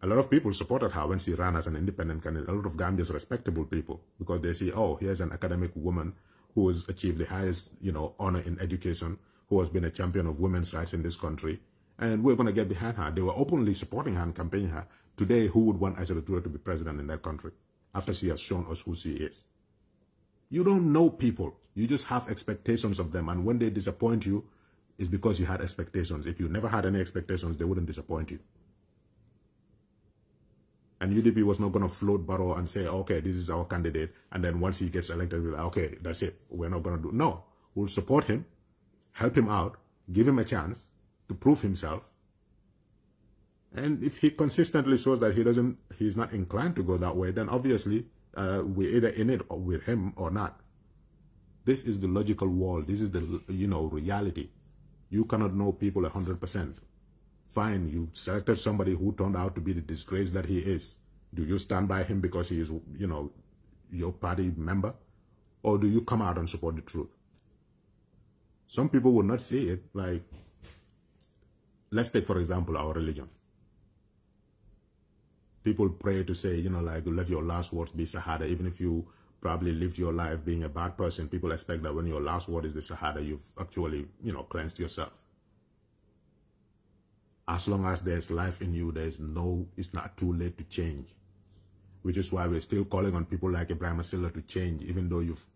A: a lot of people supported her when she ran as an independent candidate. A lot of Gambia's respectable people, because they see, oh, here's an academic woman who has achieved the highest, honor in education, who has been a champion of women's rights in this country. And we're going to get behind her. They were openly supporting her and campaigning her. Today, who would want Aissatou Touré to be president in that country after she has shown us who she is? You don't know people. You just have expectations of them. And when they disappoint you, it's because you had expectations. If you never had any expectations, they wouldn't disappoint you. And UDP was not going to float Barrow and say, okay, this is our candidate. And then once he gets elected, we're like, okay, that's it. We're not going to do. No, we'll support him, help him out, give him a chance to prove himself. And if he consistently shows that he's not inclined to go that way, then obviously we're either in it with him or not. This is the logical world. This is the, reality. You cannot know people 100%. Fine, you selected somebody who turned out to be the disgrace that he is. Do you stand by him because he is, your party member? Or do you come out and support the truth? Some people will not see it. Like, let's take, for example, our religion. People pray to say, like, let your last words be Shahada. Even if you probably lived your life being a bad person, people expect that when your last word is the Shahada, you've actually, cleansed yourself. As long as there's life in you, it's not too late to change. Which is why we're still calling on people like Ibrahim Asila to change, even though you've,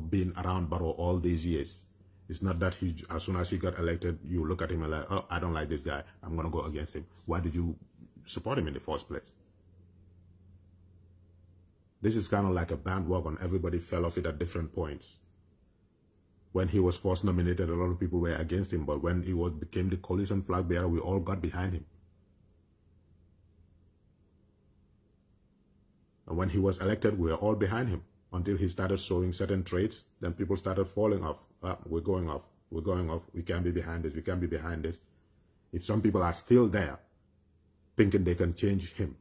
A: been around Barrow all these years. It's not that as soon as he got elected, you look at him and like, oh, I don't like this guy, I'm going to go against him. Why did you support him in the first place? This is kind of like a bandwagon. Everybody fell off it at different points. When he was first nominated, a lot of people were against him, but when he became the coalition flag bearer, we all got behind him. And when he was elected, we were all behind him until he started showing certain traits. Then people started falling off. We're going off. We're going off. We can't be behind this. We can't be behind this. If some people are still there thinking they can change him.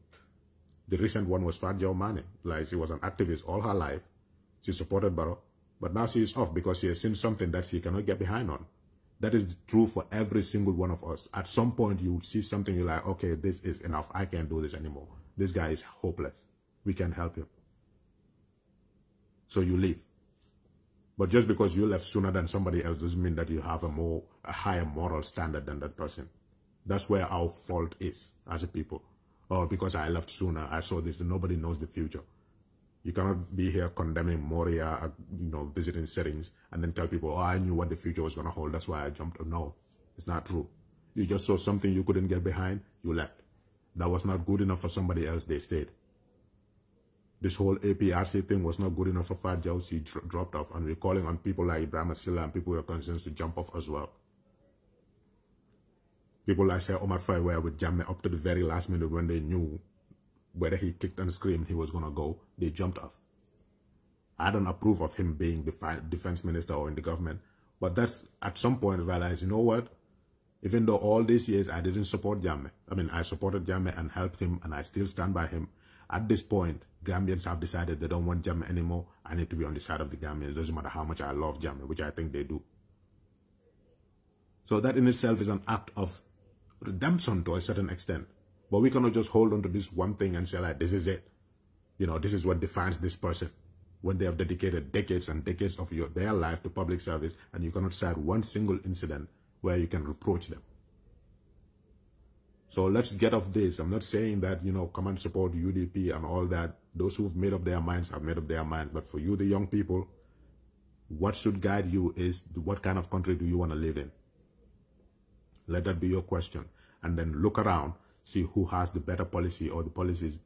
A: The recent one was Fat Joe Mane. Like, she was an activist all her life. She supported Barrow. But now she is off because she has seen something that she cannot get behind on. That is true for every single one of us. At some point, you see something, you're like, okay, this is enough. I can't do this anymore. This guy is hopeless. We can't help him. So you leave. But just because you left sooner than somebody else doesn't mean that you have a higher moral standard than that person. That's where our fault is as a people. Oh, because I left sooner, I saw this. Nobody knows the future. You cannot be here condemning Moria, visiting settings, and then tell people, oh, I knew what the future was going to hold. That's why I jumped. No, it's not true. You just saw something you couldn't get behind, you left. That was not good enough for somebody else, they stayed. This whole APRC thing was not good enough for Fat Joe, he dropped off. And we're calling on people like Ibrahim Asila and people who are concerned to jump off as well. People like say Omar Faye were with Jammeh up to the very last minute when they knew whether he kicked and screamed he was going to go, they jumped off. I don't approve of him being the defense minister or in the government, but that's at some point realize, you know what? Even though all these years I didn't support Jammeh, I supported Jammeh and helped him and I still stand by him. At this point, Gambians have decided they don't want Jammeh anymore. I need to be on the side of the Gambians. It doesn't matter how much I love Jammeh, which I think they do. So that in itself is an act of redemption to a certain extent. But we cannot just hold on to this one thing and say, like, this is it. This is what defines this person. When they have dedicated decades and decades of their life to public service, and you cannot cite one single incident where you can reproach them. So let's get off this. I'm not saying that, come and support UDP and all that. Those who've made up their minds have made up their minds. But for you, the young people, what should guide you is what kind of country do you want to live in? Let that be your question. And then look around. See who has the better policy or the policies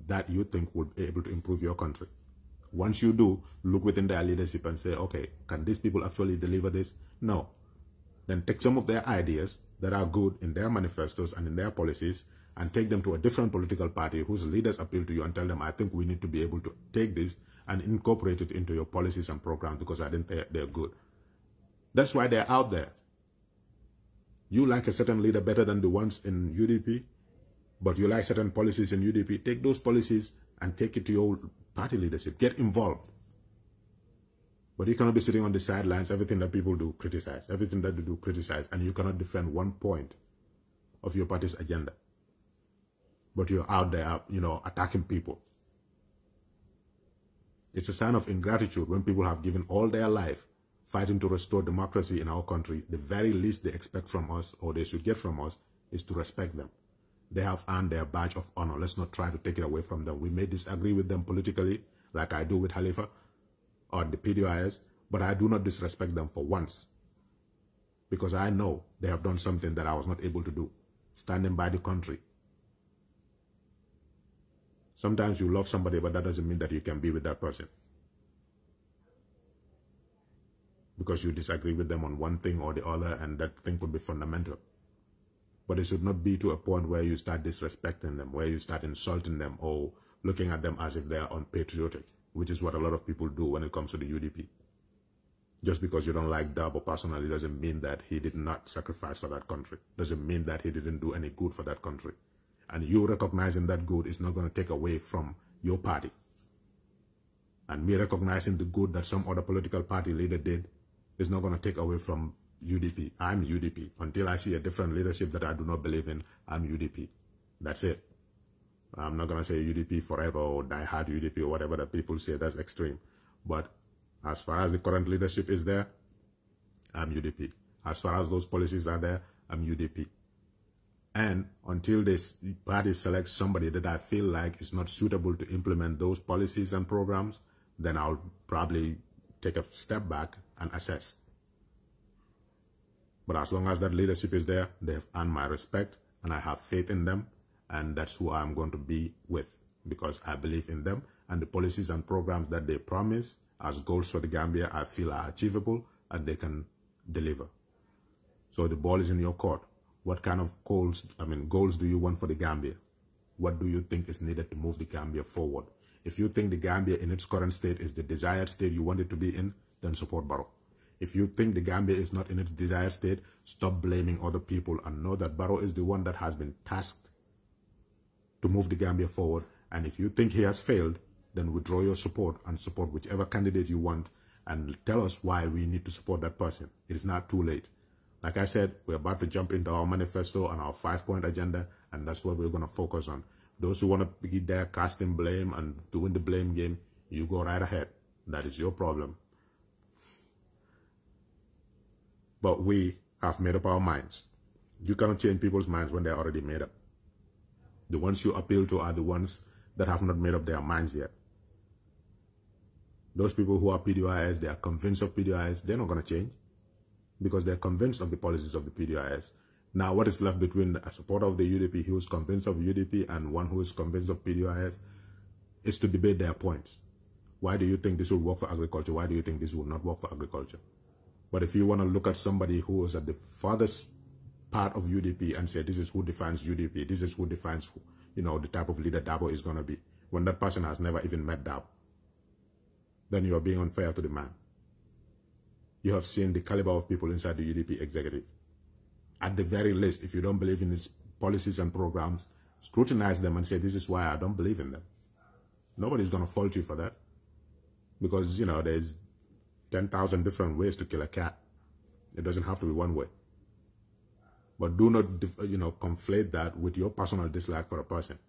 A: that you think would be able to improve your country. Once you do, look within their leadership and say, okay, can these people actually deliver this? No. Then take some of their ideas that are good in their manifestos and in their policies and take them to a different political party whose leaders appeal to you and tell them, I think we need to be able to take this and incorporate it into your policies and programs because I think they're good. That's why they're out there. You like a certain leader better than the ones in UDP, but you like certain policies in UDP, take those policies and take it to your party leadership. Get involved. But you cannot be sitting on the sidelines. Everything that people do, criticize. Everything that they do, criticize. And you cannot defend one point of your party's agenda. But you're out there, attacking people. It's a sign of ingratitude when people have given all their life fighting to restore democracy in our country. The very least they expect from us, or they should get from us, is to respect them. They have earned their badge of honor. Let's not try to take it away from them. We may disagree with them politically, like I do with Khalifa or the PDIS, but I do not disrespect them for once. Because I know they have done something that I was not able to do. Standing by the country. Sometimes you love somebody, but that doesn't mean that you can be with that person. Because you disagree with them on one thing or the other, and that thing could be fundamental. But it should not be to a point where you start disrespecting them, where you start insulting them or looking at them as if they are unpatriotic, which is what a lot of people do when it comes to the UDP. Just because you don't like Dabo personally doesn't mean that he did not sacrifice for that country. Doesn't mean that he didn't do any good for that country. And you recognizing that good is not going to take away from your party. And me recognizing the good that some other political party leader did is not going to take away from UDP. I'm UDP. Until I see a different leadership that I do not believe in, I'm UDP. That's it. I'm not going to say UDP forever or die hard UDP or whatever that people say. That's extreme. But as far as the current leadership is there, I'm UDP. As far as those policies are there, I'm UDP. And until this party selects somebody that I feel like is not suitable to implement those policies and programs, then I'll probably take a step back and assess. But as long as that leadership is there, they have earned my respect and I have faith in them, and that's who I'm going to be with, because I believe in them and the policies and programs that they promise as goals for the Gambia, I feel are achievable and they can deliver. So the ball is in your court. What kind of goals do you want for the Gambia? What do you think is needed to move the Gambia forward? If you think the Gambia in its current state is the desired state you want it to be in, then support Barrow. If you think the Gambia is not in its desired state, stop blaming other people and know that Barrow is the one that has been tasked to move the Gambia forward. And if you think he has failed, then withdraw your support and support whichever candidate you want and tell us why we need to support that person. It is not too late. Like I said, we're about to jump into our manifesto and our 5-point agenda, and that's what we're going to focus on. Those who want to be there casting blame and doing the blame game, you go right ahead. That is your problem. But we have made up our minds. You cannot change people's minds when they're already made up. The ones you appeal to are the ones that have not made up their minds yet. Those people who are PDIS, they are convinced of PDIS, they're not going to change because they're convinced of the policies of the PDIS. Now, what is left between a supporter of the UDP who is convinced of UDP and one who is convinced of PDIS is to debate their points. Why do you think this will work for agriculture? Why do you think this will not work for agriculture? But if you want to look at somebody who is at the farthest part of UDP and say, this is who defines UDP, this is who defines, the type of leader Dabo is going to be, when that person has never even met Dabo, then you are being unfair to the man. You have seen the caliber of people inside the UDP executive. At the very least, if you don't believe in its policies and programs, scrutinize them and say, this is why I don't believe in them. Nobody's going to fault you for that. Because, there's 10,000 different ways to kill a cat. It doesn't have to be one way. But do not, conflate that with your personal dislike for a person.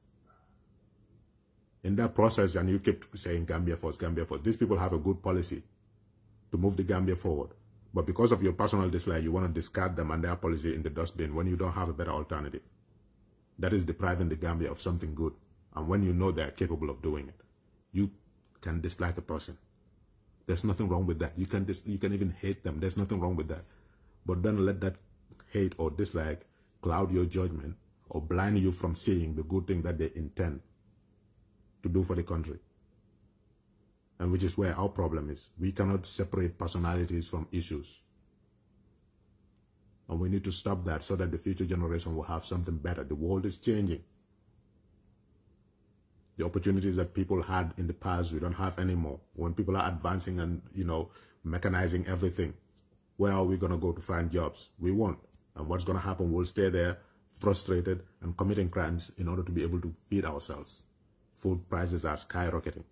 A: In that process, and you keep saying Gambia first, Gambia first, these people have a good policy to move the Gambia forward. But because of your personal dislike, you want to discard them and their policy in the dustbin when you don't have a better alternative. That is depriving the Gambia of something good. And when you know they're capable of doing it, you can dislike a person. There's nothing wrong with that. You can even hate them. There's nothing wrong with that. But don't let that hate or dislike cloud your judgment or blind you from seeing the good thing that they intend to do for the country. And which is where our problem is. We cannot separate personalities from issues. And we need to stop that so that the future generation will have something better. The world is changing. The opportunities that people had in the past, we don't have anymore. When people are advancing and, mechanizing everything, where are we going to go to find jobs? We won't. And what's going to happen? We'll stay there frustrated and committing crimes in order to be able to feed ourselves. Food prices are skyrocketing.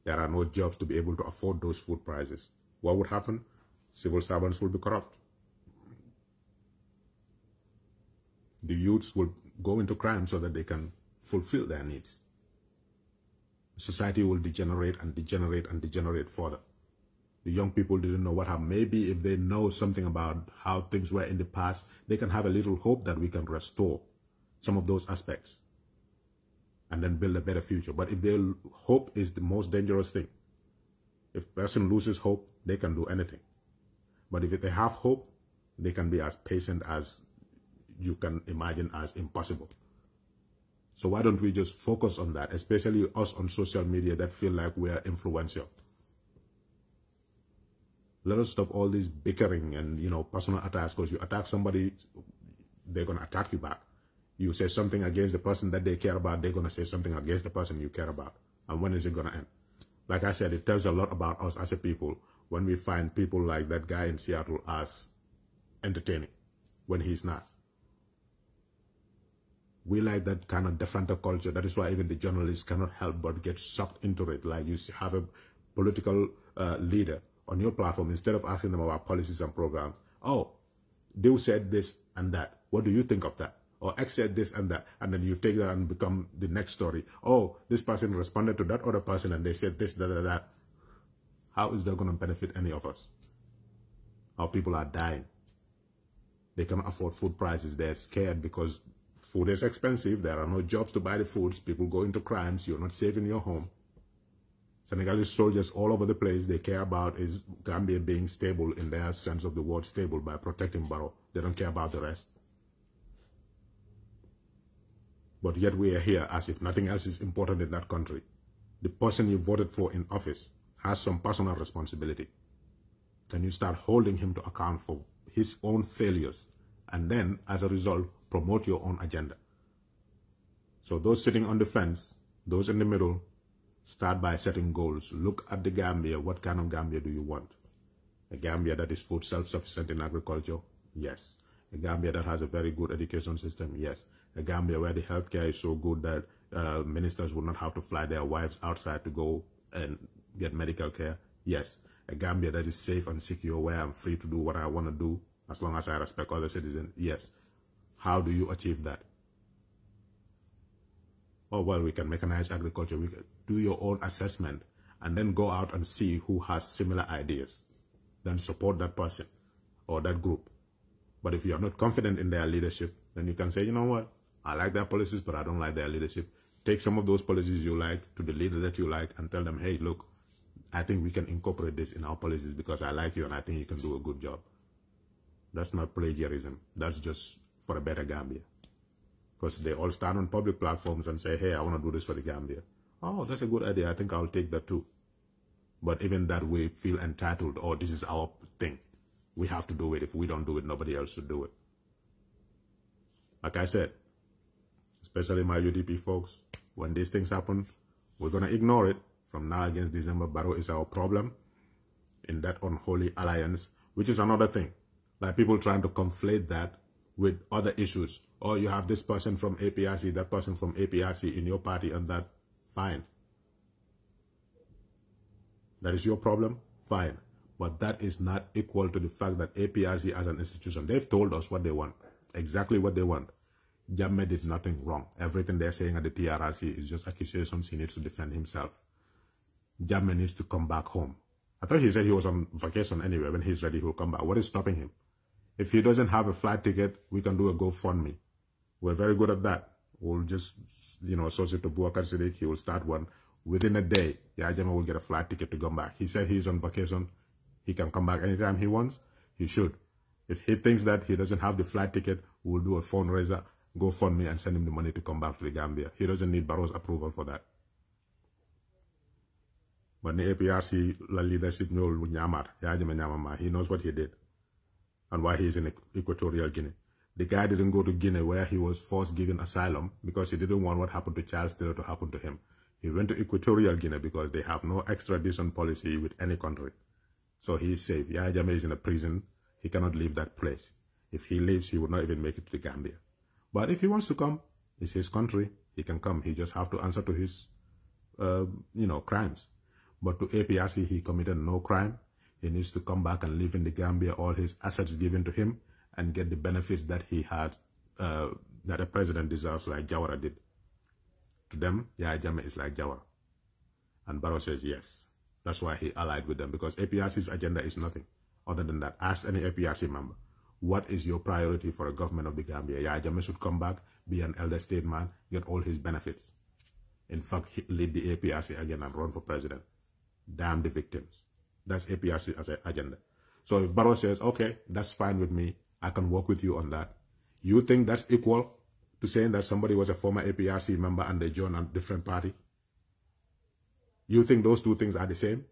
A: There are no jobs to be able to afford those food prices. What would happen? Civil servants will be corrupt. The youths will go into crime so that they can fulfill their needs. Society will degenerate and degenerate and degenerate further. The young people didn't know what happened. Maybe if they know something about how things were in the past, they can have a little hope that we can restore some of those aspects and then build a better future. But if their hope is the most dangerous thing, if a person loses hope, they can do anything. But if they have hope, they can be as patient as you can imagine as impossible. So why don't we just focus on that, especially us on social media that feel like we are influential. Let us stop all this bickering and, personal attacks, because you attack somebody, they're going to attack you back. You say something against the person that they care about, they're going to say something against the person you care about. And when is it going to end? Like I said, it tells a lot about us as a people when we find people like that guy in Seattle as entertaining when he's not. We like that kind of defender culture. That is why even the journalists cannot help but get sucked into it. Like you have a political leader on your platform, instead of asking them about policies and programs. Oh, they said this and that. What do you think of that? or X said this and that, and then you take that and become the next story. Oh, this person responded to that other person and they said this, that. How is that going to benefit any of us? Our people are dying. They cannot afford food prices. They're scared because food is expensive. There are no jobs to buy the foods. People go into crimes. You're not safe in your home. Senegalese soldiers all over the place. They care about is Gambia being stable in their sense of the word stable by protecting Barrow. They don't care about the rest. But yet we are here as if nothing else is important in that country. The person you voted for in office has some personal responsibility. Can you start holding him to account for his own failures and then, as a result, promote your own agenda? So those sitting on the fence, those in the middle, start by setting goals. Look at the Gambia. What kind of Gambia do you want? A Gambia that is food self-sufficient in agriculture? Yes. A Gambia that has a very good education system? Yes. A Gambia where the healthcare is so good that ministers will not have to fly their wives outside to go and get medical care? Yes. A Gambia that is safe and secure where I'm free to do what I want to do as long as I respect other citizens? Yes. How do you achieve that? Oh, well, we can mechanize agriculture. We can do your own assessment and then go out and see who has similar ideas. Then support that person or that group. But if you're not confident in their leadership, then you can say, you know what? I like their policies, but I don't like their leadership. Take some of those policies you like to the leader that you like and tell them, hey, look, I think we can incorporate this in our policies because I like you and I think you can do a good job. That's not plagiarism. That's just for a better Gambia. Because they all stand on public platforms and say, hey, I want to do this for the Gambia. Oh, that's a good idea. I think I'll take that too. But even that, we feel entitled, oh, this is our thing. We have to do it. If we don't do it, nobody else should do it. Like I said, especially my UDP folks, when these things happen, we're going to ignore it. From now against December, Barrow is our problem in that unholy alliance, which is another thing. Like people trying to conflate that with other issues. Or you have this person from APRC, that person from APRC in your party, and that, fine. That is your problem, fine. But that is not equal to the fact that APRC as an institution, they've told us what they want, exactly what they want. Jammeh did nothing wrong. Everything they're saying at the TRRC is just accusations. He needs to defend himself. Jammeh needs to come back home. I thought he said he was on vacation anyway. When he's ready, he'll come back. What is stopping him? If he doesn't have a flight ticket, we can do a GoFundMe. We're very good at that. We'll just, associate to Boubacar Siddiq. He will start one. Within a day, Jammeh will get a flight ticket to come back. He said he's on vacation. He can come back anytime he wants. He should. If he thinks that he doesn't have the flight ticket, we'll do a fundraiser, GoFundMe, and send him the money to come back to the Gambia. He doesn't need Barrow's approval for that. But the APRC leadership he knows what he did and why he's in Equatorial Guinea. The guy didn't go to Guinea where he was forced given asylum because he didn't want what happened to Charles Taylor to happen to him. He went to Equatorial Guinea because they have no extradition policy with any country. So he's safe. Yahya Jammeh is in a prison. He cannot leave that place. If he leaves, he would not even make it to the Gambia. But if he wants to come, it's his country. He can come. He just have to answer to his, crimes. But to APRC, he committed no crime. He needs to come back and live in the Gambia, all his assets given to him, and get the benefits that he had, that a president deserves, like Jawara did. To them, Yahya Jammeh is like Jawara. And Barrow says yes. That's why he allied with them, because APRC's agenda is nothing other than that. Ask any APRC member, what is your priority for a government of the Gambia? Yahya Jammeh should come back, be an elder statesman, get all his benefits. In fact, lead the APRC again and run for president. Damn the victims. That's APRC as an agenda. So if Barrow says, okay, that's fine with me, I can work with you on that. You think that's equal to saying that somebody was a former APRC member and they joined a different party? You think those two things are the same?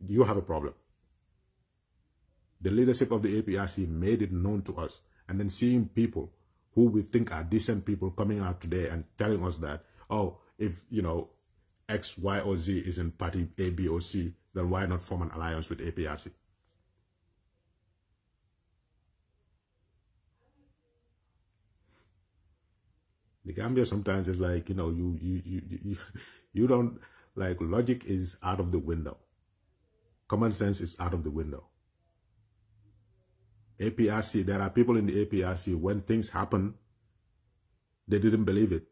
A: You have a problem. The leadership of the APRC made it known to us, and then seeing people who we think are decent people coming out today and telling us that, oh, if, X, Y, or Z is in party A, B, or C, then why not form an alliance with APRC? The Gambia sometimes is like, you don't, like, logic is out of the window. Common sense is out of the window. APRC, there are people in the APRC, when things happen They didn't believe it.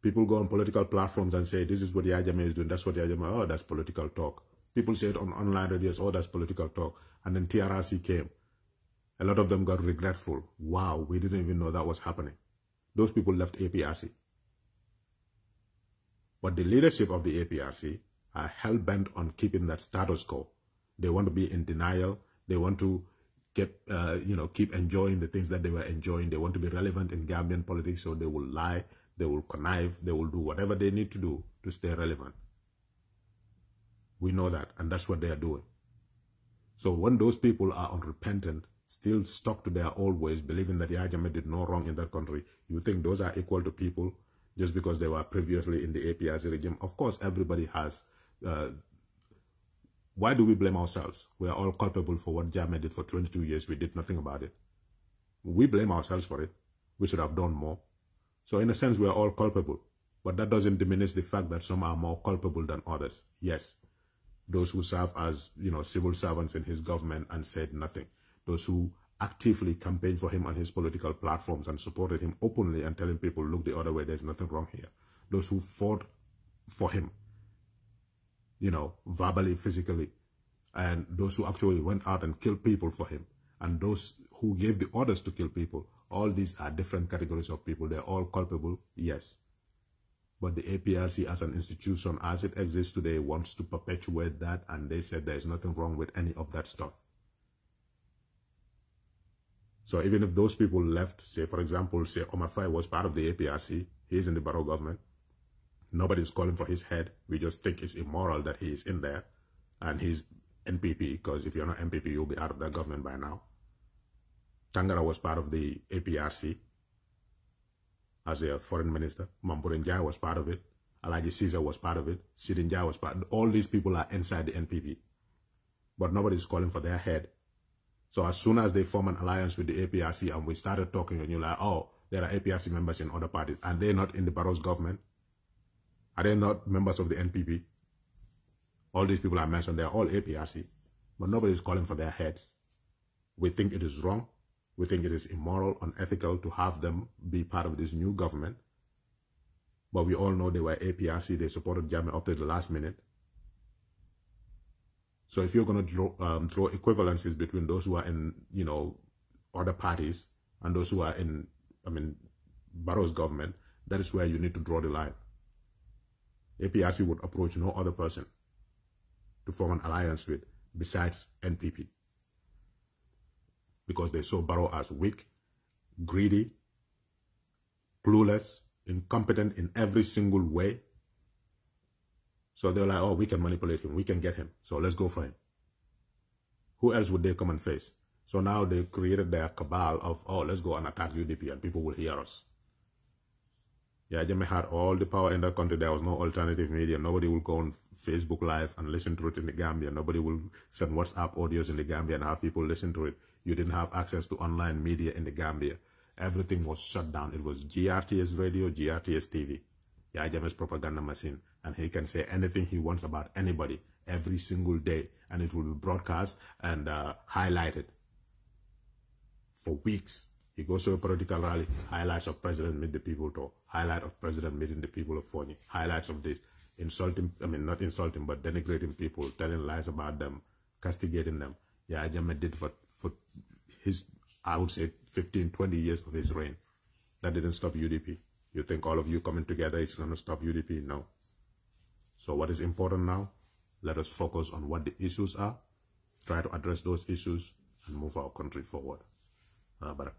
A: People go on political platforms and say, this is what Yahya Jammeh is doing, that's what Yahya Jammeh, oh, that's political talk. People say it on online radios, oh, that's political talk. And then TRRC came. A lot of them got regretful. Wow, we didn't even know that was happening. Those people left APRC. But the leadership of the APRC are hell-bent on keeping that status quo. They want to be in denial. They want to keep enjoying the things that they were enjoying. They want to be relevant in Gambian politics, so they will lie, they will connive, they will do whatever they need to do to stay relevant. We know that, and that's what they are doing. So when those people are unrepentant, still stuck to their old ways, believing that Yahya Jammeh did no wrong in that country, you think those are equal to people just because they were previously in the APRC regime? Of course, everybody has. Why do we blame ourselves? We are all culpable for what Jammeh did for 22 years. We did nothing about it. We blame ourselves for it. We should have done more. So in a sense, we are all culpable. But that doesn't diminish the fact that some are more culpable than others. Yes, those who serve as civil servants in his government and said nothing. Those who actively campaigned for him on his political platforms and supported him openly and telling people, look the other way, there's nothing wrong here. Those who fought for him, verbally, physically, and those who actually went out and killed people for him, and those who gave the orders to kill people, all these are different categories of people. They're all culpable, yes. But the APRC as an institution, as it exists today, wants to perpetuate that, and they said there's nothing wrong with any of that stuff. So even if those people left, say, for example, say Omar Faye was part of the APRC, he's in the Barrow government, nobody's calling for his head. We just think it's immoral that he is in there, and he's NPP, because if you're not NPP, you'll be out of that government by now. Tangara was part of the APRC as a foreign minister. Mamburin Jai was part of it. Alaji Caesar was part of it. Sidin Jai was part of it. All these people are inside the NPP. But nobody's calling for their head. So as soon as they form an alliance with the APRC and we started talking, and you're like, oh, there are APRC members in other parties, and they're not in the Barrow's government. Are they not members of the NPP? All these people I mentioned, they're all APRC, but nobody's calling for their heads. We think it is wrong. We think it is immoral, unethical to have them be part of this new government. But we all know they were APRC. They supported Jammeh up to the last minute. So if you're going to draw equivalencies between those who are in, other parties and those who are in, Barrow's government, that is where you need to draw the line. APRC would approach no other person to form an alliance with besides NPP, because they saw Barrow as weak, greedy, clueless, incompetent in every single way. So they're like, oh, we can manipulate him, we can get him, so let's go for him. Who else would they come and face? So now they created their cabal of, oh, let's go and attack UDP and people will hear us. Yeah, Jammeh had all the power in that country. There was no alternative media. Nobody will go on Facebook Live and listen to it in the Gambia. Nobody will send WhatsApp audios in the Gambia and have people listen to it. You didn't have access to online media in the Gambia. Everything was shut down. It was GRTS radio, GRTS TV. Yeah, Jammeh's propaganda machine. And he can say anything he wants about anybody every single day. And it will be broadcast and highlighted for weeks. He goes to a political rally, highlights of President meet the people talk, highlight of President meeting the people of Fonyi, highlights of this, insulting, not insulting, but denigrating people, telling lies about them, castigating them. Yeah, Jammeh did for his, I would say, 15, 20 years of his reign. That didn't stop UDP. You think all of you coming together is going to stop UDP? No. So what is important now? Let us focus on what the issues are, try to address those issues, and move our country forward. But